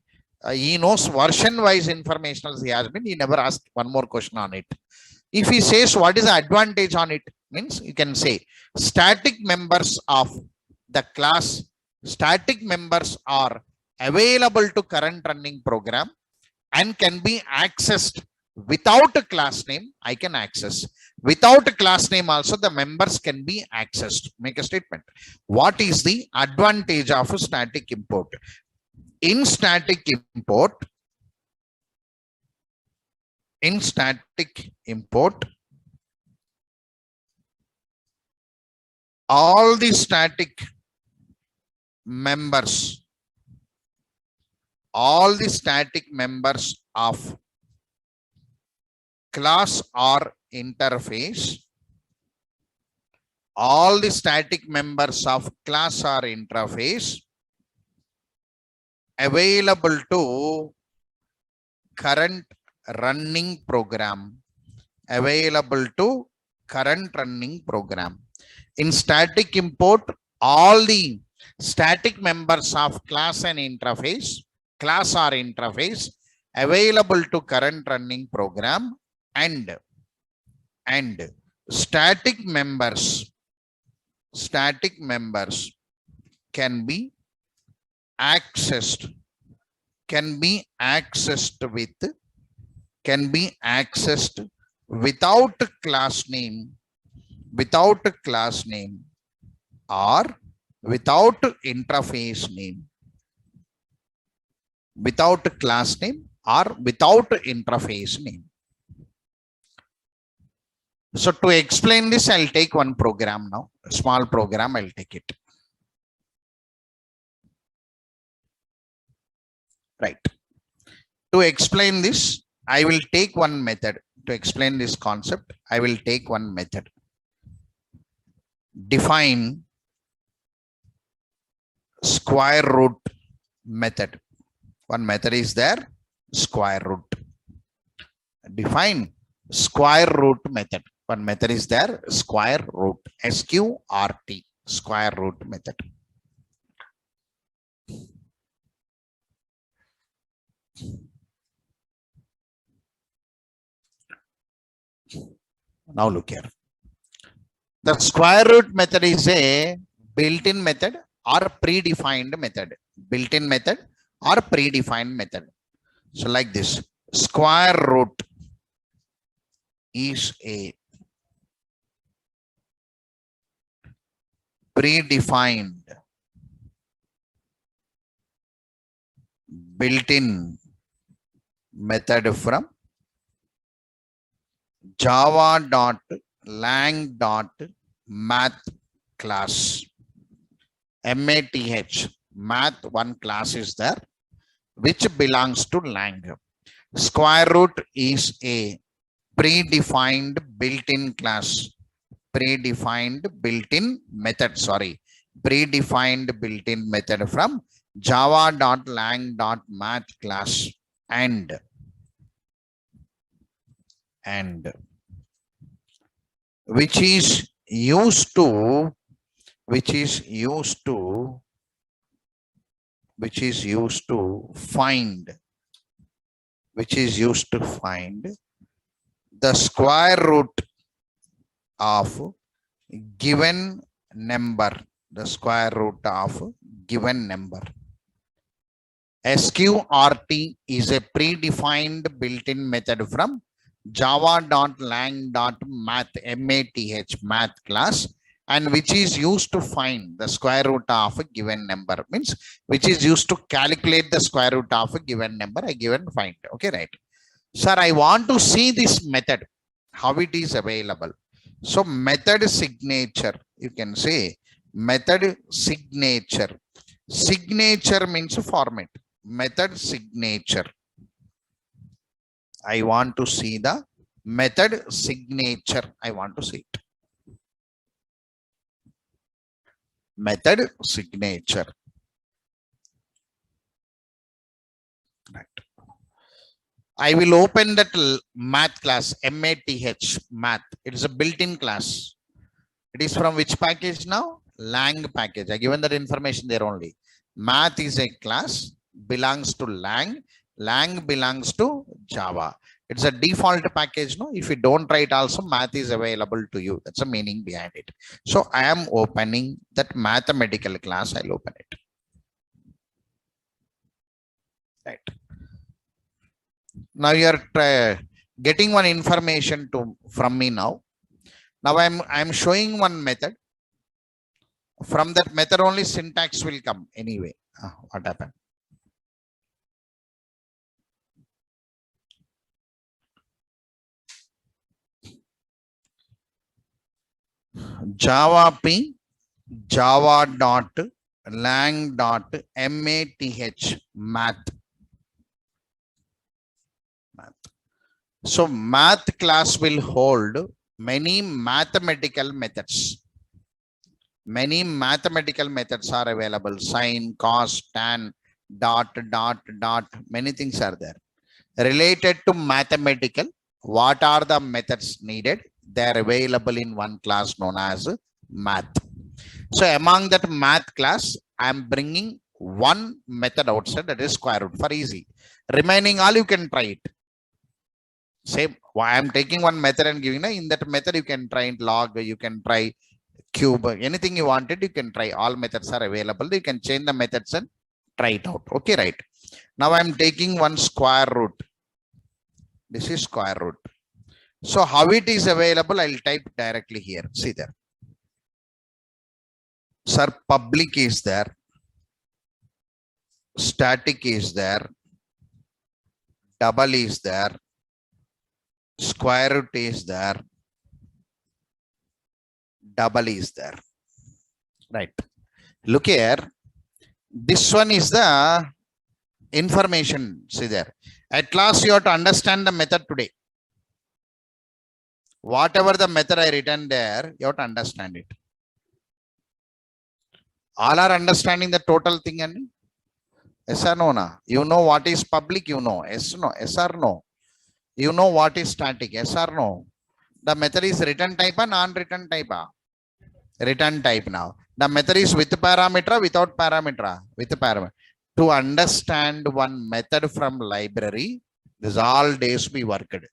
He knows version wise information he has been. He never asked one more question on it. If he says what is the advantage on it, means you can say static members of the class, static members are available to current running program and can be accessed without a class name. I can access without a class name also, the members can be accessed. Make a statement. What is the advantage of a static import? In static import, all the static members, of class or interface, all the static members of class or interface available to current running program, In static import, all the static members of class and interface, class or interface available to current running program and static members can be accessed without class name or without interface name. Without class name or without interface name. So to explain this, I'll take one program now, a small program, I'll take it. Right. To explain this, I will take one method. To explain this concept, I will take one method. Define square root method. One method is there, square root. Define square root method. One method is there, square root, SQRT, square root method. Now look here. The square root method is a built-in method or predefined method. Built-in method or predefined method. So like this, square root is a predefined built-in method from java.lang.math class. MATH, math one class is there, which belongs to lang. Square root is a predefined built-in class, predefined built-in method, predefined built-in method from java.lang.math class and which is used to find the square root of given number, sqrt is a predefined built-in method from java.lang.math math class, and which is used to find the square root of a given number, means which is used to calculate the square root of a given number, a given find. Okay, right? Sir, I want to see this method, how it is available. So method signature, you can say method signature. Signature means format. Method signature. I want to see the method signature. I want to see it. Method signature. Right. I will open that math class, MATH, math. It is a built-in class. It is from which package now? Lang package. I given that information there only. Math is a class, belongs to lang. Lang belongs to Java. It's a default package. No, if you don't write also, math is available to you. That's the meaning behind it. So I am opening that mathematical class. I'll open it. Right. Now you are getting one information from me now. Now I'm showing one method. From that method only syntax will come anyway. What happened? Java P, java.lang.math math. So math class will hold many mathematical methods. Many mathematical methods are available. Sine, cos, tan, dot. Many things are there. Related to mathematical, what are the methods needed? They are available in one class known as math. So among that math class, I am bringing one method outside, that is square root, for easy. Remaining all you can try it. Same. I am taking one method and giving in that method you can try log, you can try cube, anything you wanted, you can try. All methods are available. You can change the methods and try it out. Okay, right? Now I'm taking one square root. This is square root. So how it is available, I'll type directly here. See there. Sir, public is there. Static is there. Double is there. Square root is there. Double is there. Right. Look here. This one is the information. See there. At last you have to understand the method today. Whatever the method I written there, you have to understand it. All are understanding the total thing and yes or no? Na? You know what is public, you know. Yes, no, yes or no. You know what is static, yes or no. The method is return type or non-return type? Return type now. The method is with parameter, without parameter, with parameter. To understand one method from library, this all days we worked.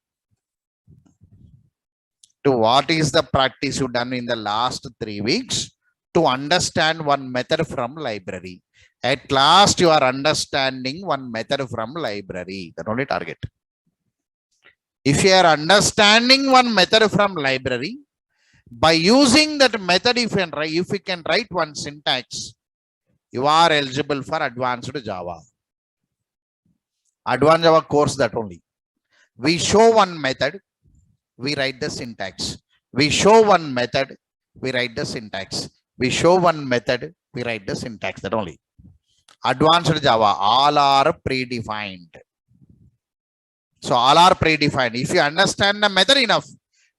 To what is the practice you done in the last 3 weeks? To understand one method from library. At last you are understanding one method from library. That's only target. If you are understanding one method from library, by using that method, if you can write one syntax, you are eligible for advanced Java. Advanced Java course, that only. We show one method. we write the syntax. We show one method, we write the syntax. We show one method, we write the syntax. That only. Advanced Java, all are predefined. So all are predefined. If you understand the method enough,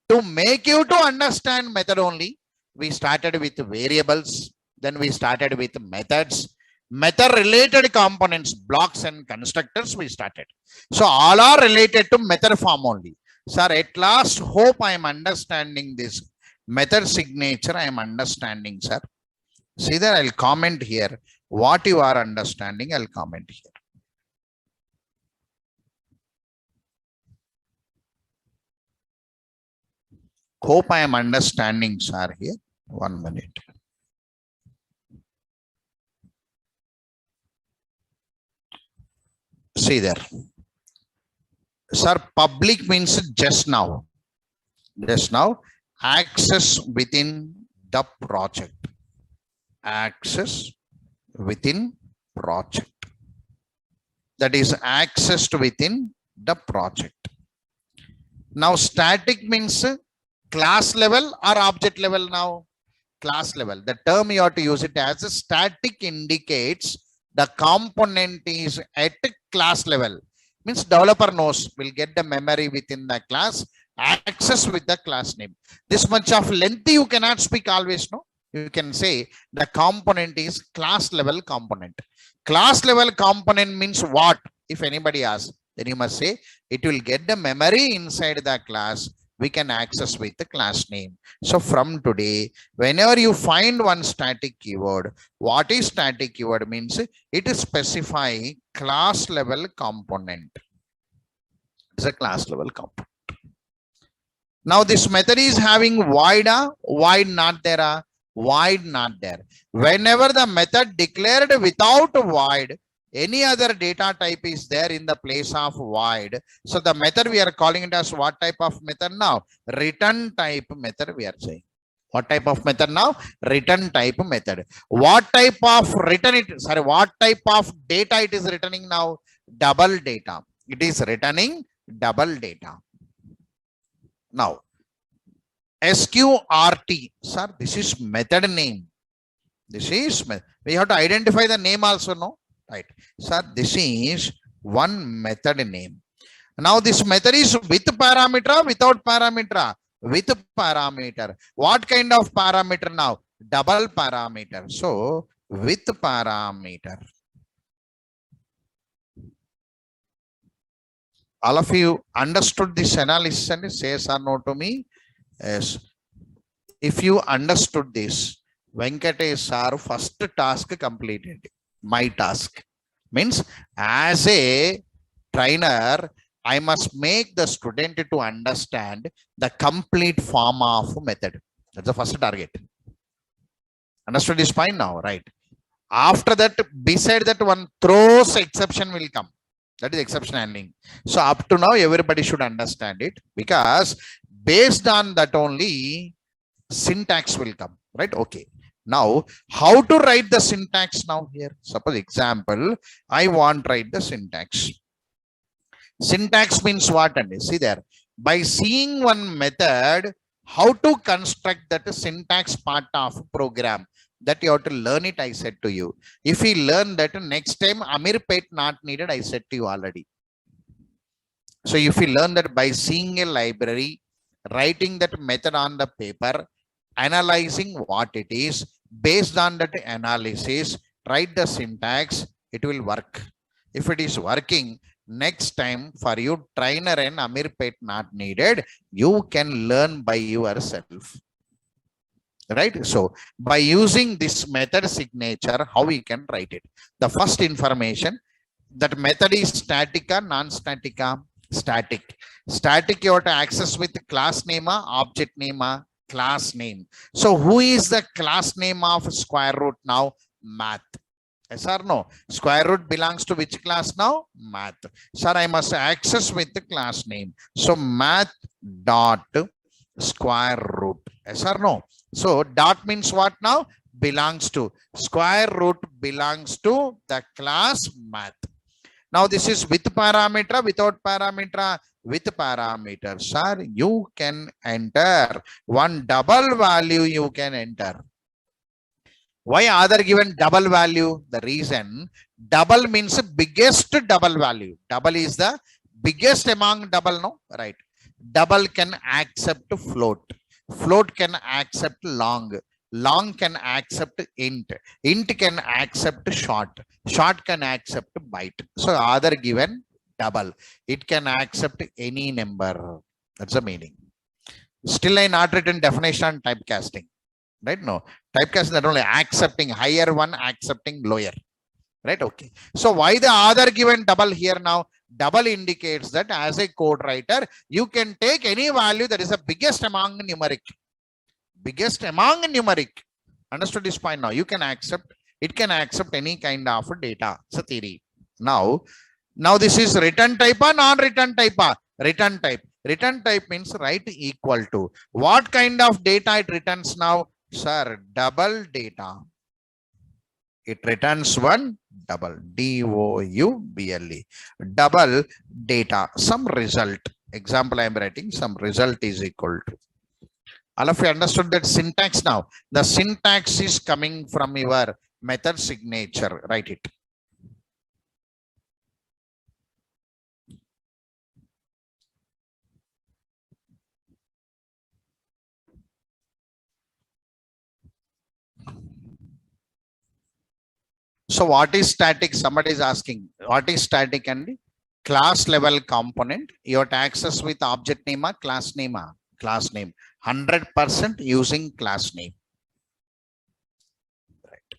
to make you to understand method only, we started with variables, then we started with methods, method related components, blocks and constructors we started. So all are related to method form only. Sir, at last hope I am understanding this method signature. I am understanding, sir. See there, I'll comment here. What you are understanding, I'll comment here. Hope I am understanding, sir, here. 1 minute. See there. Sir, public means just now. Just now, access within the project. Access within project. That is accessed within the project. Now, static means class level or object level now? Class level. The term you have to use it as a static indicates the component is at class level. Means developer knows, will get the memory within the class, access with the class name. This much of length you cannot speak always, no? You can say the component is class level component. Class level component means what? If anybody asks, then you must say it will get the memory inside the class. We can access with the class name. So from today, whenever you find one static keyword, what is static keyword means? It is specify class level component. It's a class level component. Now this method is having void, void not there, void not there. Whenever the method declared without void, any other data type is there in the place of void. So the method we are calling it as what type of method now? Return type method we are saying. What type of method now? Return type method. What type of return it? Sorry, what type of data it is returning now? Double data. It is returning double data. Now, SQRT. Sir, this is method name. This is, we have to identify the name also, no? Right. Sir, this is one method name. Now this method is with parameter, without parameter, with parameter. What kind of parameter now? Double parameter. So with parameter. All of you understood this analysis and say yes or no to me? Yes. If you understood this, Venkatesh sir first task completed. My task means as a trainer, I must make the student to understand the complete form of method. That's the first target. Understood this point now, right? After that, beside that one throws exception will come. That is exception handling. So up to now, everybody should understand it because based on that only syntax will come, right? Okay. Now, how to write the syntax now here? Suppose example, I want to write the syntax. Syntax means what? And see there, by seeing one method, how to construct that syntax part of program, that you have to learn it, I said to you. If we learn that, next time Amirpet not needed, I said to you already. So if we learn that by seeing a library, writing that method on the paper, analyzing what it is, based on that analysis, write the syntax, it will work. If it is working, next time for you, trainer and Amirpet not needed, you can learn by yourself. Right? So by using this method signature, how we can write it? The first information, that method is static or non-static? Static. Static you have to access with class name, object name, class name. So who is the class name of square root now? Math. Yes or no? Square root belongs to which class now? Math. Sir, I must access with the class name. So math dot square root. Yes or no? So dot means what now? Belongs to. Square root belongs to the class math. Now this is with parameter, without parameter, with parameter. Sir, you can enter one double value you can enter. Why other given double value? The reason double means biggest double value. Double is the biggest among double, no? Right. Double can accept float. Float can accept long. Long can accept int. Int can accept short. Short can accept byte. So other given double. It can accept any number. That's the meaning. Still I not written definition on typecasting. Right? No. Typecasting that only accepting higher one, accepting lower. Right? Okay. So why the other given double here now? Double indicates that as a code writer, you can take any value that is the biggest among numeric. Biggest among numeric. Understood this point now? You can accept, it can accept any kind of data. It's a theory. Now this is return type or non-return type? Return type. Return type means right equal to. What kind of data it returns now? Sir, double data. It returns one double, D-O-U-B-L-E, double data, some result. Example I am writing, some result is equal to. All of you understood that syntax now? The syntax is coming from your method signature. Write it. So what is static? Somebody is asking, what is static? And class level component, you have to access with object name or class name? Class name. 100% using class name. Right.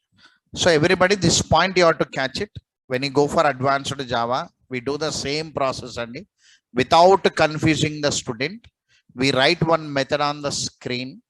So everybody, this point you have to catch it. When you go for advanced Java, we do the same process only. Without confusing the student, we write one method on the screen.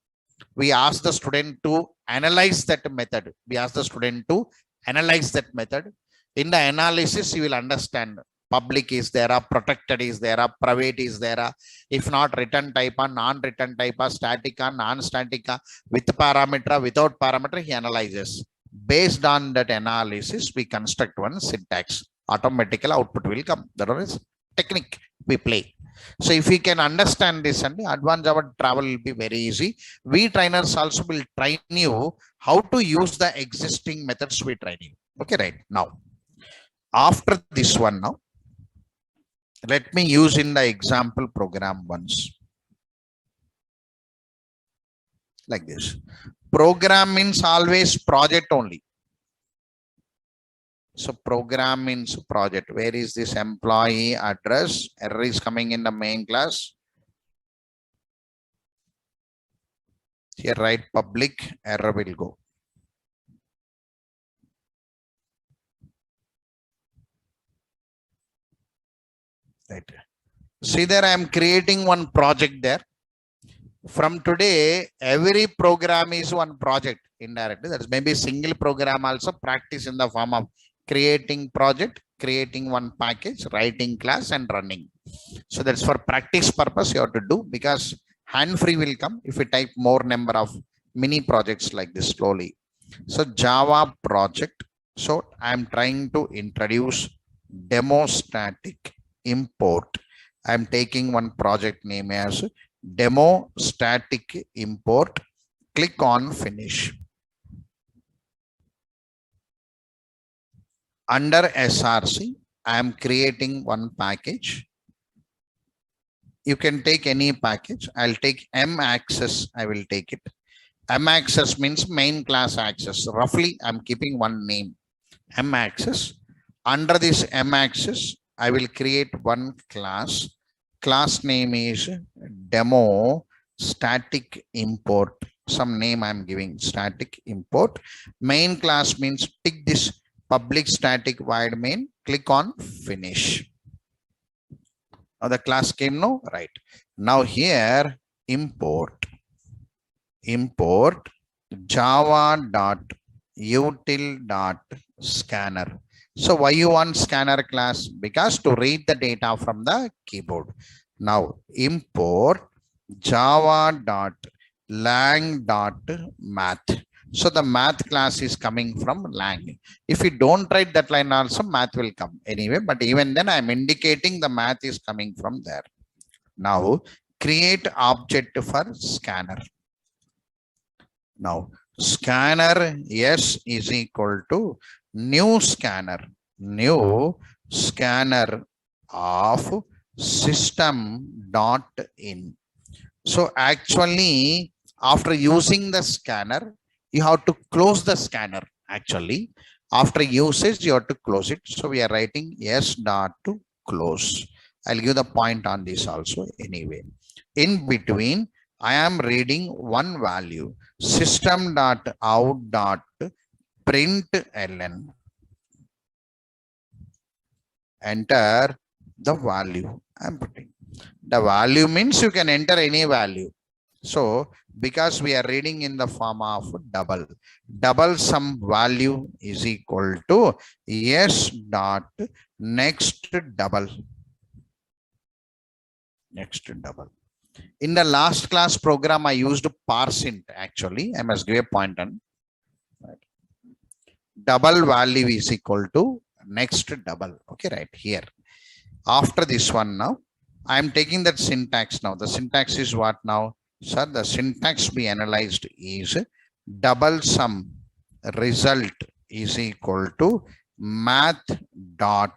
We ask the student to analyze that method. We ask the student to analyze that method. In the analysis, you will understand public is there, protected is there, private is there, if not return type or non-return type or static or non-static, with parameter, without parameter, he analyzes. Based on that analysis, we construct one syntax. Automatically output will come. That is technique we play. So if we can understand this, and advanced Java travel will be very easy. We trainers also will train you how to use the existing methods we train you. Okay, right. Now, after this one now, let me use in the example program once. Like this. Program means always project only. So program means project. Where is this employee address? Error is coming in the main class. Here write public, error will go. Right. See there, I am creating one project there. From today, every program is one project indirectly. That is maybe single program also practice in the form of creating project, creating one package, writing class and running. So that's for practice purpose you have to do, because hand free will come if you type more number of mini projects like this slowly. So Java project. So I'm trying to introduce demo static import. I'm taking one project name as demo static import. Click on finish. Under SRC, I am creating one package. You can take any package. I'll take M-access. I will take it. M-access means main class access. Roughly, I'm keeping one name. M-access. Under this M-access, I will create one class. Class name is demo static import. Some name I'm giving, static import. Main class means tick this public static void main. Click on finish. Now the class came, no? Right. Now here import java.util.scanner. So why you want scanner class? Because to read the data from the keyboard. Now import java.lang.math. So the math class is coming from lang. If you don't write that line also, math will come anyway, but even then I'm indicating the math is coming from there. Now create object for scanner. Now scanner s is equal to new scanner of system dot in. So actually, after using the scanner, you have to close the scanner. Actually, after usage, you have to close it. So we are writing s dot to close. I'll give the point on this also anyway. In between, I am reading one value, system dot out dot print ln. Enter the value I'm putting. The value means you can enter any value. So because we are reading in the form of double sum value is equal to s dot next double. In the last class program, I used parseInt. Actually, I must give a point on double value is equal to next double. Okay, right here. After this one now, I am taking that syntax now. The syntax is what now? Sir, the syntax be analyzed is double sum result is equal to math dot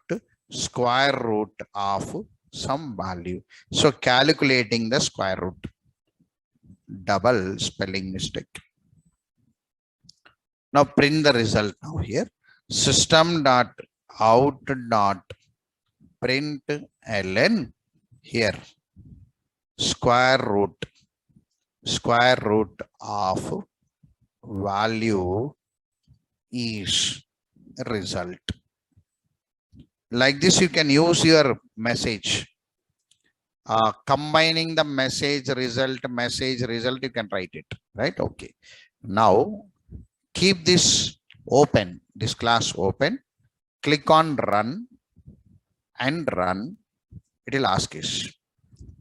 square root of some value. So calculating the square root. Double spelling mistake. Now print the result now here. System dot out dot print ln here square root of value is result. Like this, you can use your message. Combining the message, result, you can write it, right? Okay. Now, keep this open, this class open. Click on run and run. It will ask us.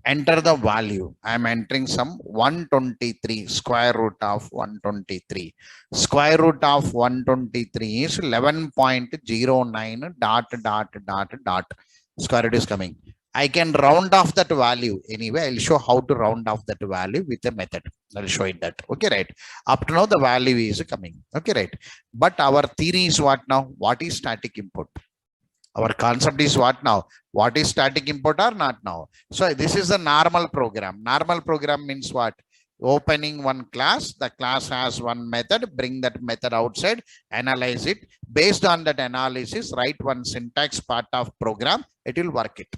Enter the value. I am entering some 123, square root of 123. Square root of 123 is 11.09 dot dot dot dot. Square root is coming. I can round off that value anyway. I'll show how to round off that value with a method. I'll show it that. Okay, right. Up to now, the value is coming. Okay, right. But our theory is what now? What is static input? Our concept is what now? What is static input or not now? So this is a normal program. Normal program means what? Opening one class, the class has one method, bring that method outside, analyze it. Based on that analysis, write one syntax part of program, it will work it.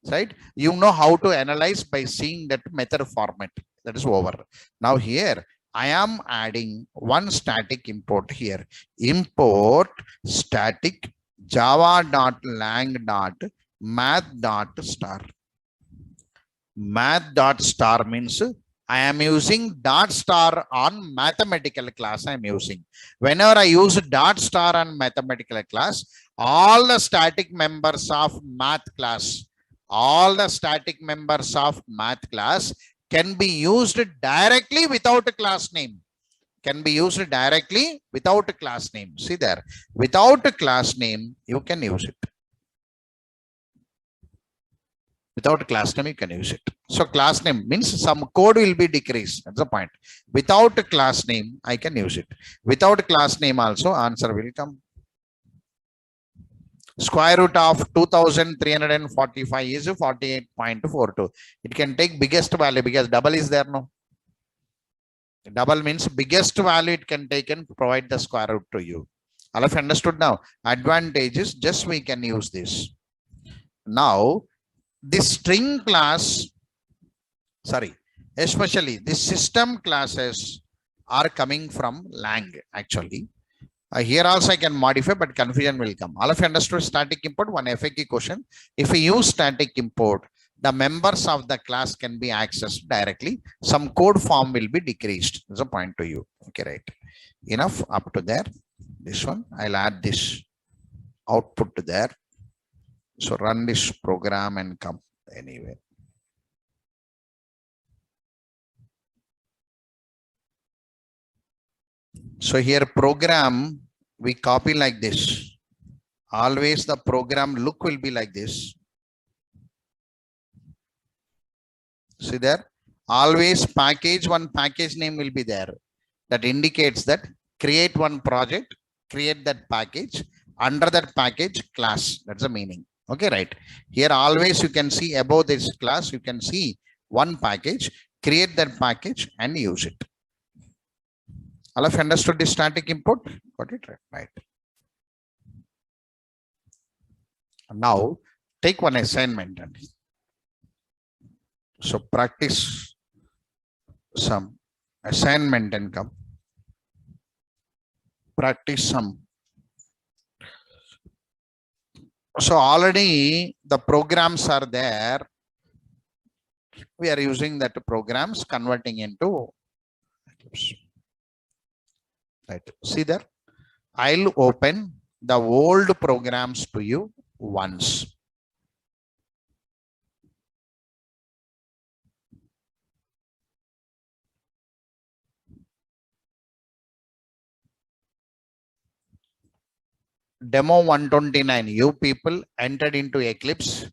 Right? You know how to analyze by seeing that method format. That is over. Now here, I am adding one static import here. Import static java.lang.math.star. Math.star means I am using dot star on mathematical class. I am using. Whenever I use dot star on mathematical class, all the static members of math class, can be used directly without a class name. Can be used directly without a class name. See there, without a class name, you can use it. Without a class name, you can use it. So class name means some code will be decreased. That's the point. Without a class name, I can use it. Without a class name also, answer will come. Square root of 2345 is 48.42. It can take biggest value because double is there, no? Double means biggest value it can take and provide the square root to you. All of you understood now? Advantages, just we can use this. Now, this string class, especially the system classes are coming from lang actually. Here also I can modify, but confusion will come. All of you understood static import? One FAQ question. If we use static import, the members of the class can be accessed directly. Some code form will be decreased. That's a point to you. Okay, right. Enough up to there. This one, I'll add this output to there. So run this program and come anyway. So here program, we copy like this. Always the program look will be like this. See there, always package, one package name will be there. That indicates that create one project, create that package, under that package class. That's the meaning. Okay, right. Here always you can see above this class, you can see one package, create that package and use it. All of you understood the static import? Got it right? Now take one assignment. So practice some assignment and come. Practice some. So already the programs are there. We are using that programs, converting into Eclipse. Right. See there. I'll open the old programs to you once. Demo 129, you people entered into Eclipse.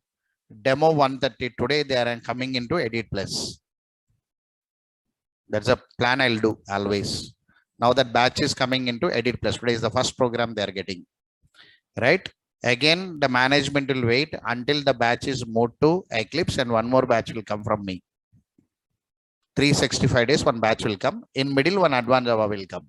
Demo 130, today they are coming into Edit Plus. That's a plan I'll do always. Now that batch is coming into Edit Plus. Today is the first program they are getting. Right? Again, the management will wait until the batch is moved to Eclipse and one more batch will come from me. 365 days, one batch will come. In middle, one advanced Java will come.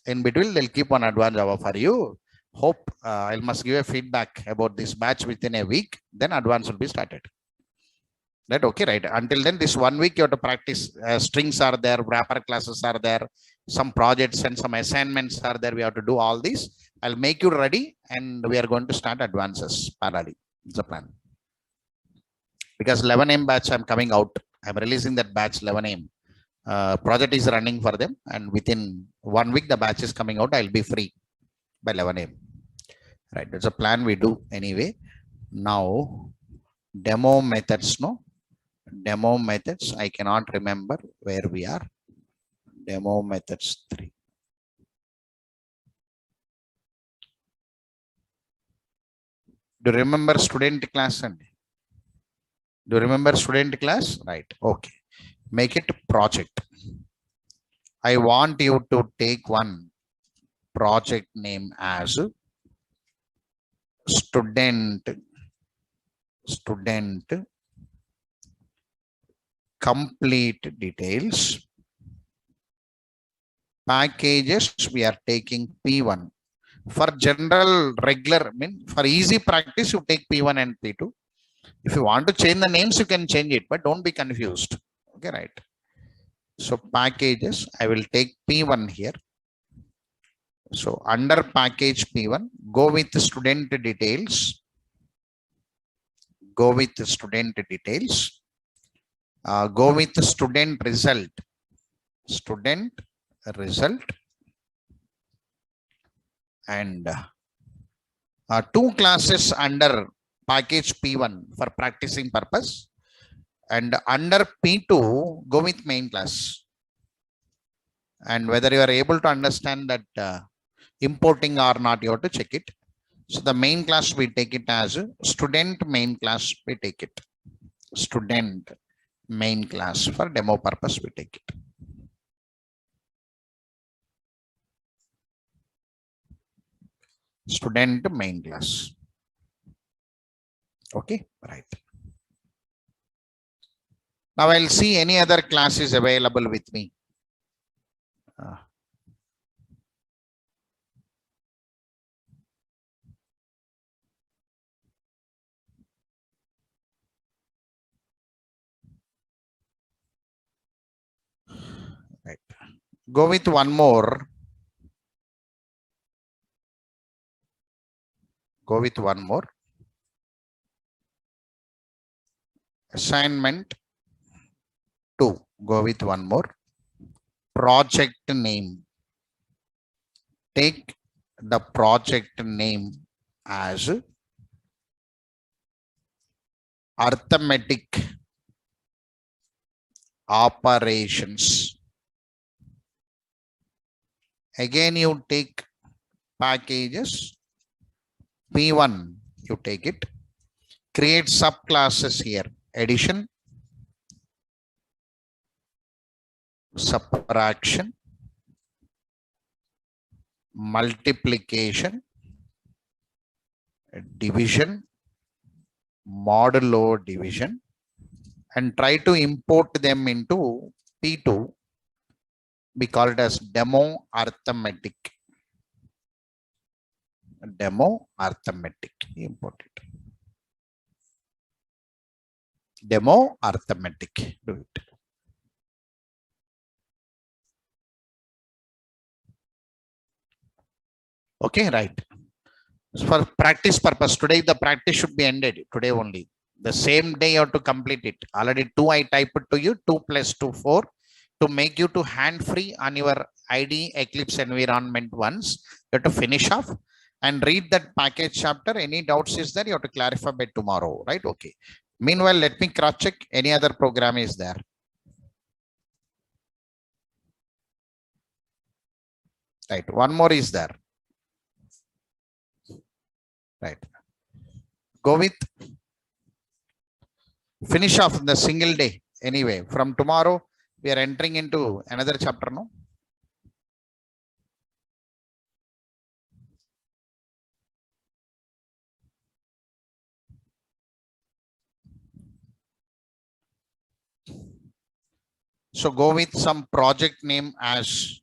In between, they'll keep one advanced Java for you. Hope I must give a feedback about this batch within a week. Then advance will be started. Right? Okay, right. Until then, this 1 week you have to practice. Strings are there, wrapper classes are there, some projects and some assignments are there. We have to do all these. I'll make you ready and we are going to start advances parallelly. It's a plan. Because 11 AM batch I'm coming out. I'm releasing that batch 11 AM. Project is running for them and within 1 week the batch is coming out. I'll be free by 11 AM. Right. That's a plan we do anyway. Now demo methods, no? Demo methods, I cannot remember where we are. Demo methods 3. Do you remember student class? And do you remember student class? Right. Okay. Make it project. I want you to take one project name as student complete details. Packages, we are taking P1. For general regular, for easy practice, you take P1 and P2. If you want to change the names, you can change it, but don't be confused. Okay, right. So packages, I will take P1 here. So under package P1, go with student details. Go with student details. Go with student result. Student result. And 2 classes under package P1 for practicing purpose. And under P2, go with main class. And whether you are able to understand that importing or not, you have to check it. So the main class, we take it as student main class, we take it. Student main class, for demo purpose, we take it. Student main class. Okay, right. Now I'll see any other classes available with me. Right. Go with one more. Go with one more. Assignment 2. Go with one more. Project name. Take the project name as arithmetic operations. Again, you take packages. P1, you take it. Create subclasses here. Addition, subtraction, multiplication, division, modulo division, and try to import them into P2. We call it as demo arithmetic. Demo arithmetic. Import it. Demo arithmetic. Do it. Okay, right. For practice purpose, today the practice should be ended. Today only. The same day you have to complete it. Already 2 I typed it to you. 2 plus 2, 4. To make you to hand free on your IDE Eclipse environment once. You have to finish off and read that package chapter. Any doubts is there? You have to clarify by tomorrow. Right? Okay. Meanwhile, let me cross check. Any other program is there? Right. One more is there. Right. Go with finish off the single day. Anyway, from tomorrow, we are entering into another chapter, no? So go with some project name as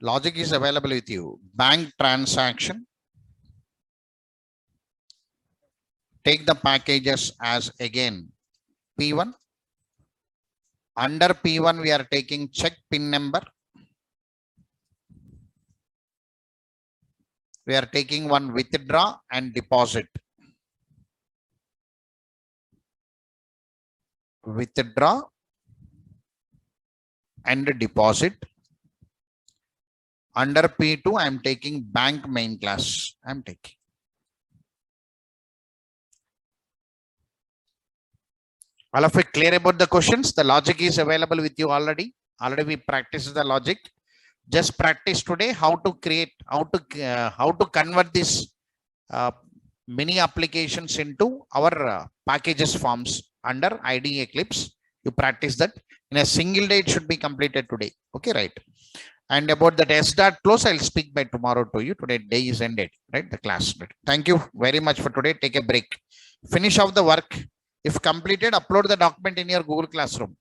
logic is available with you. Bank transaction. Take the packages as again P1. Under P1, we are taking check pin number. We are taking one withdraw and deposit. Withdraw and deposit. Under P2, I am taking bank main class. I am taking. All of it clear about the questions? The logic is available with you already. Already we practiced the logic. Just practice today how to create, how to convert this mini applications into our packages forms under IDE Eclipse. You practice that in a single day. It should be completed today. Okay, right? And about that S.close, I'll speak by tomorrow to you. Today day is ended, right? The class. Thank you very much for today. Take a break. Finish off the work. If completed, upload the document in your Google Classroom.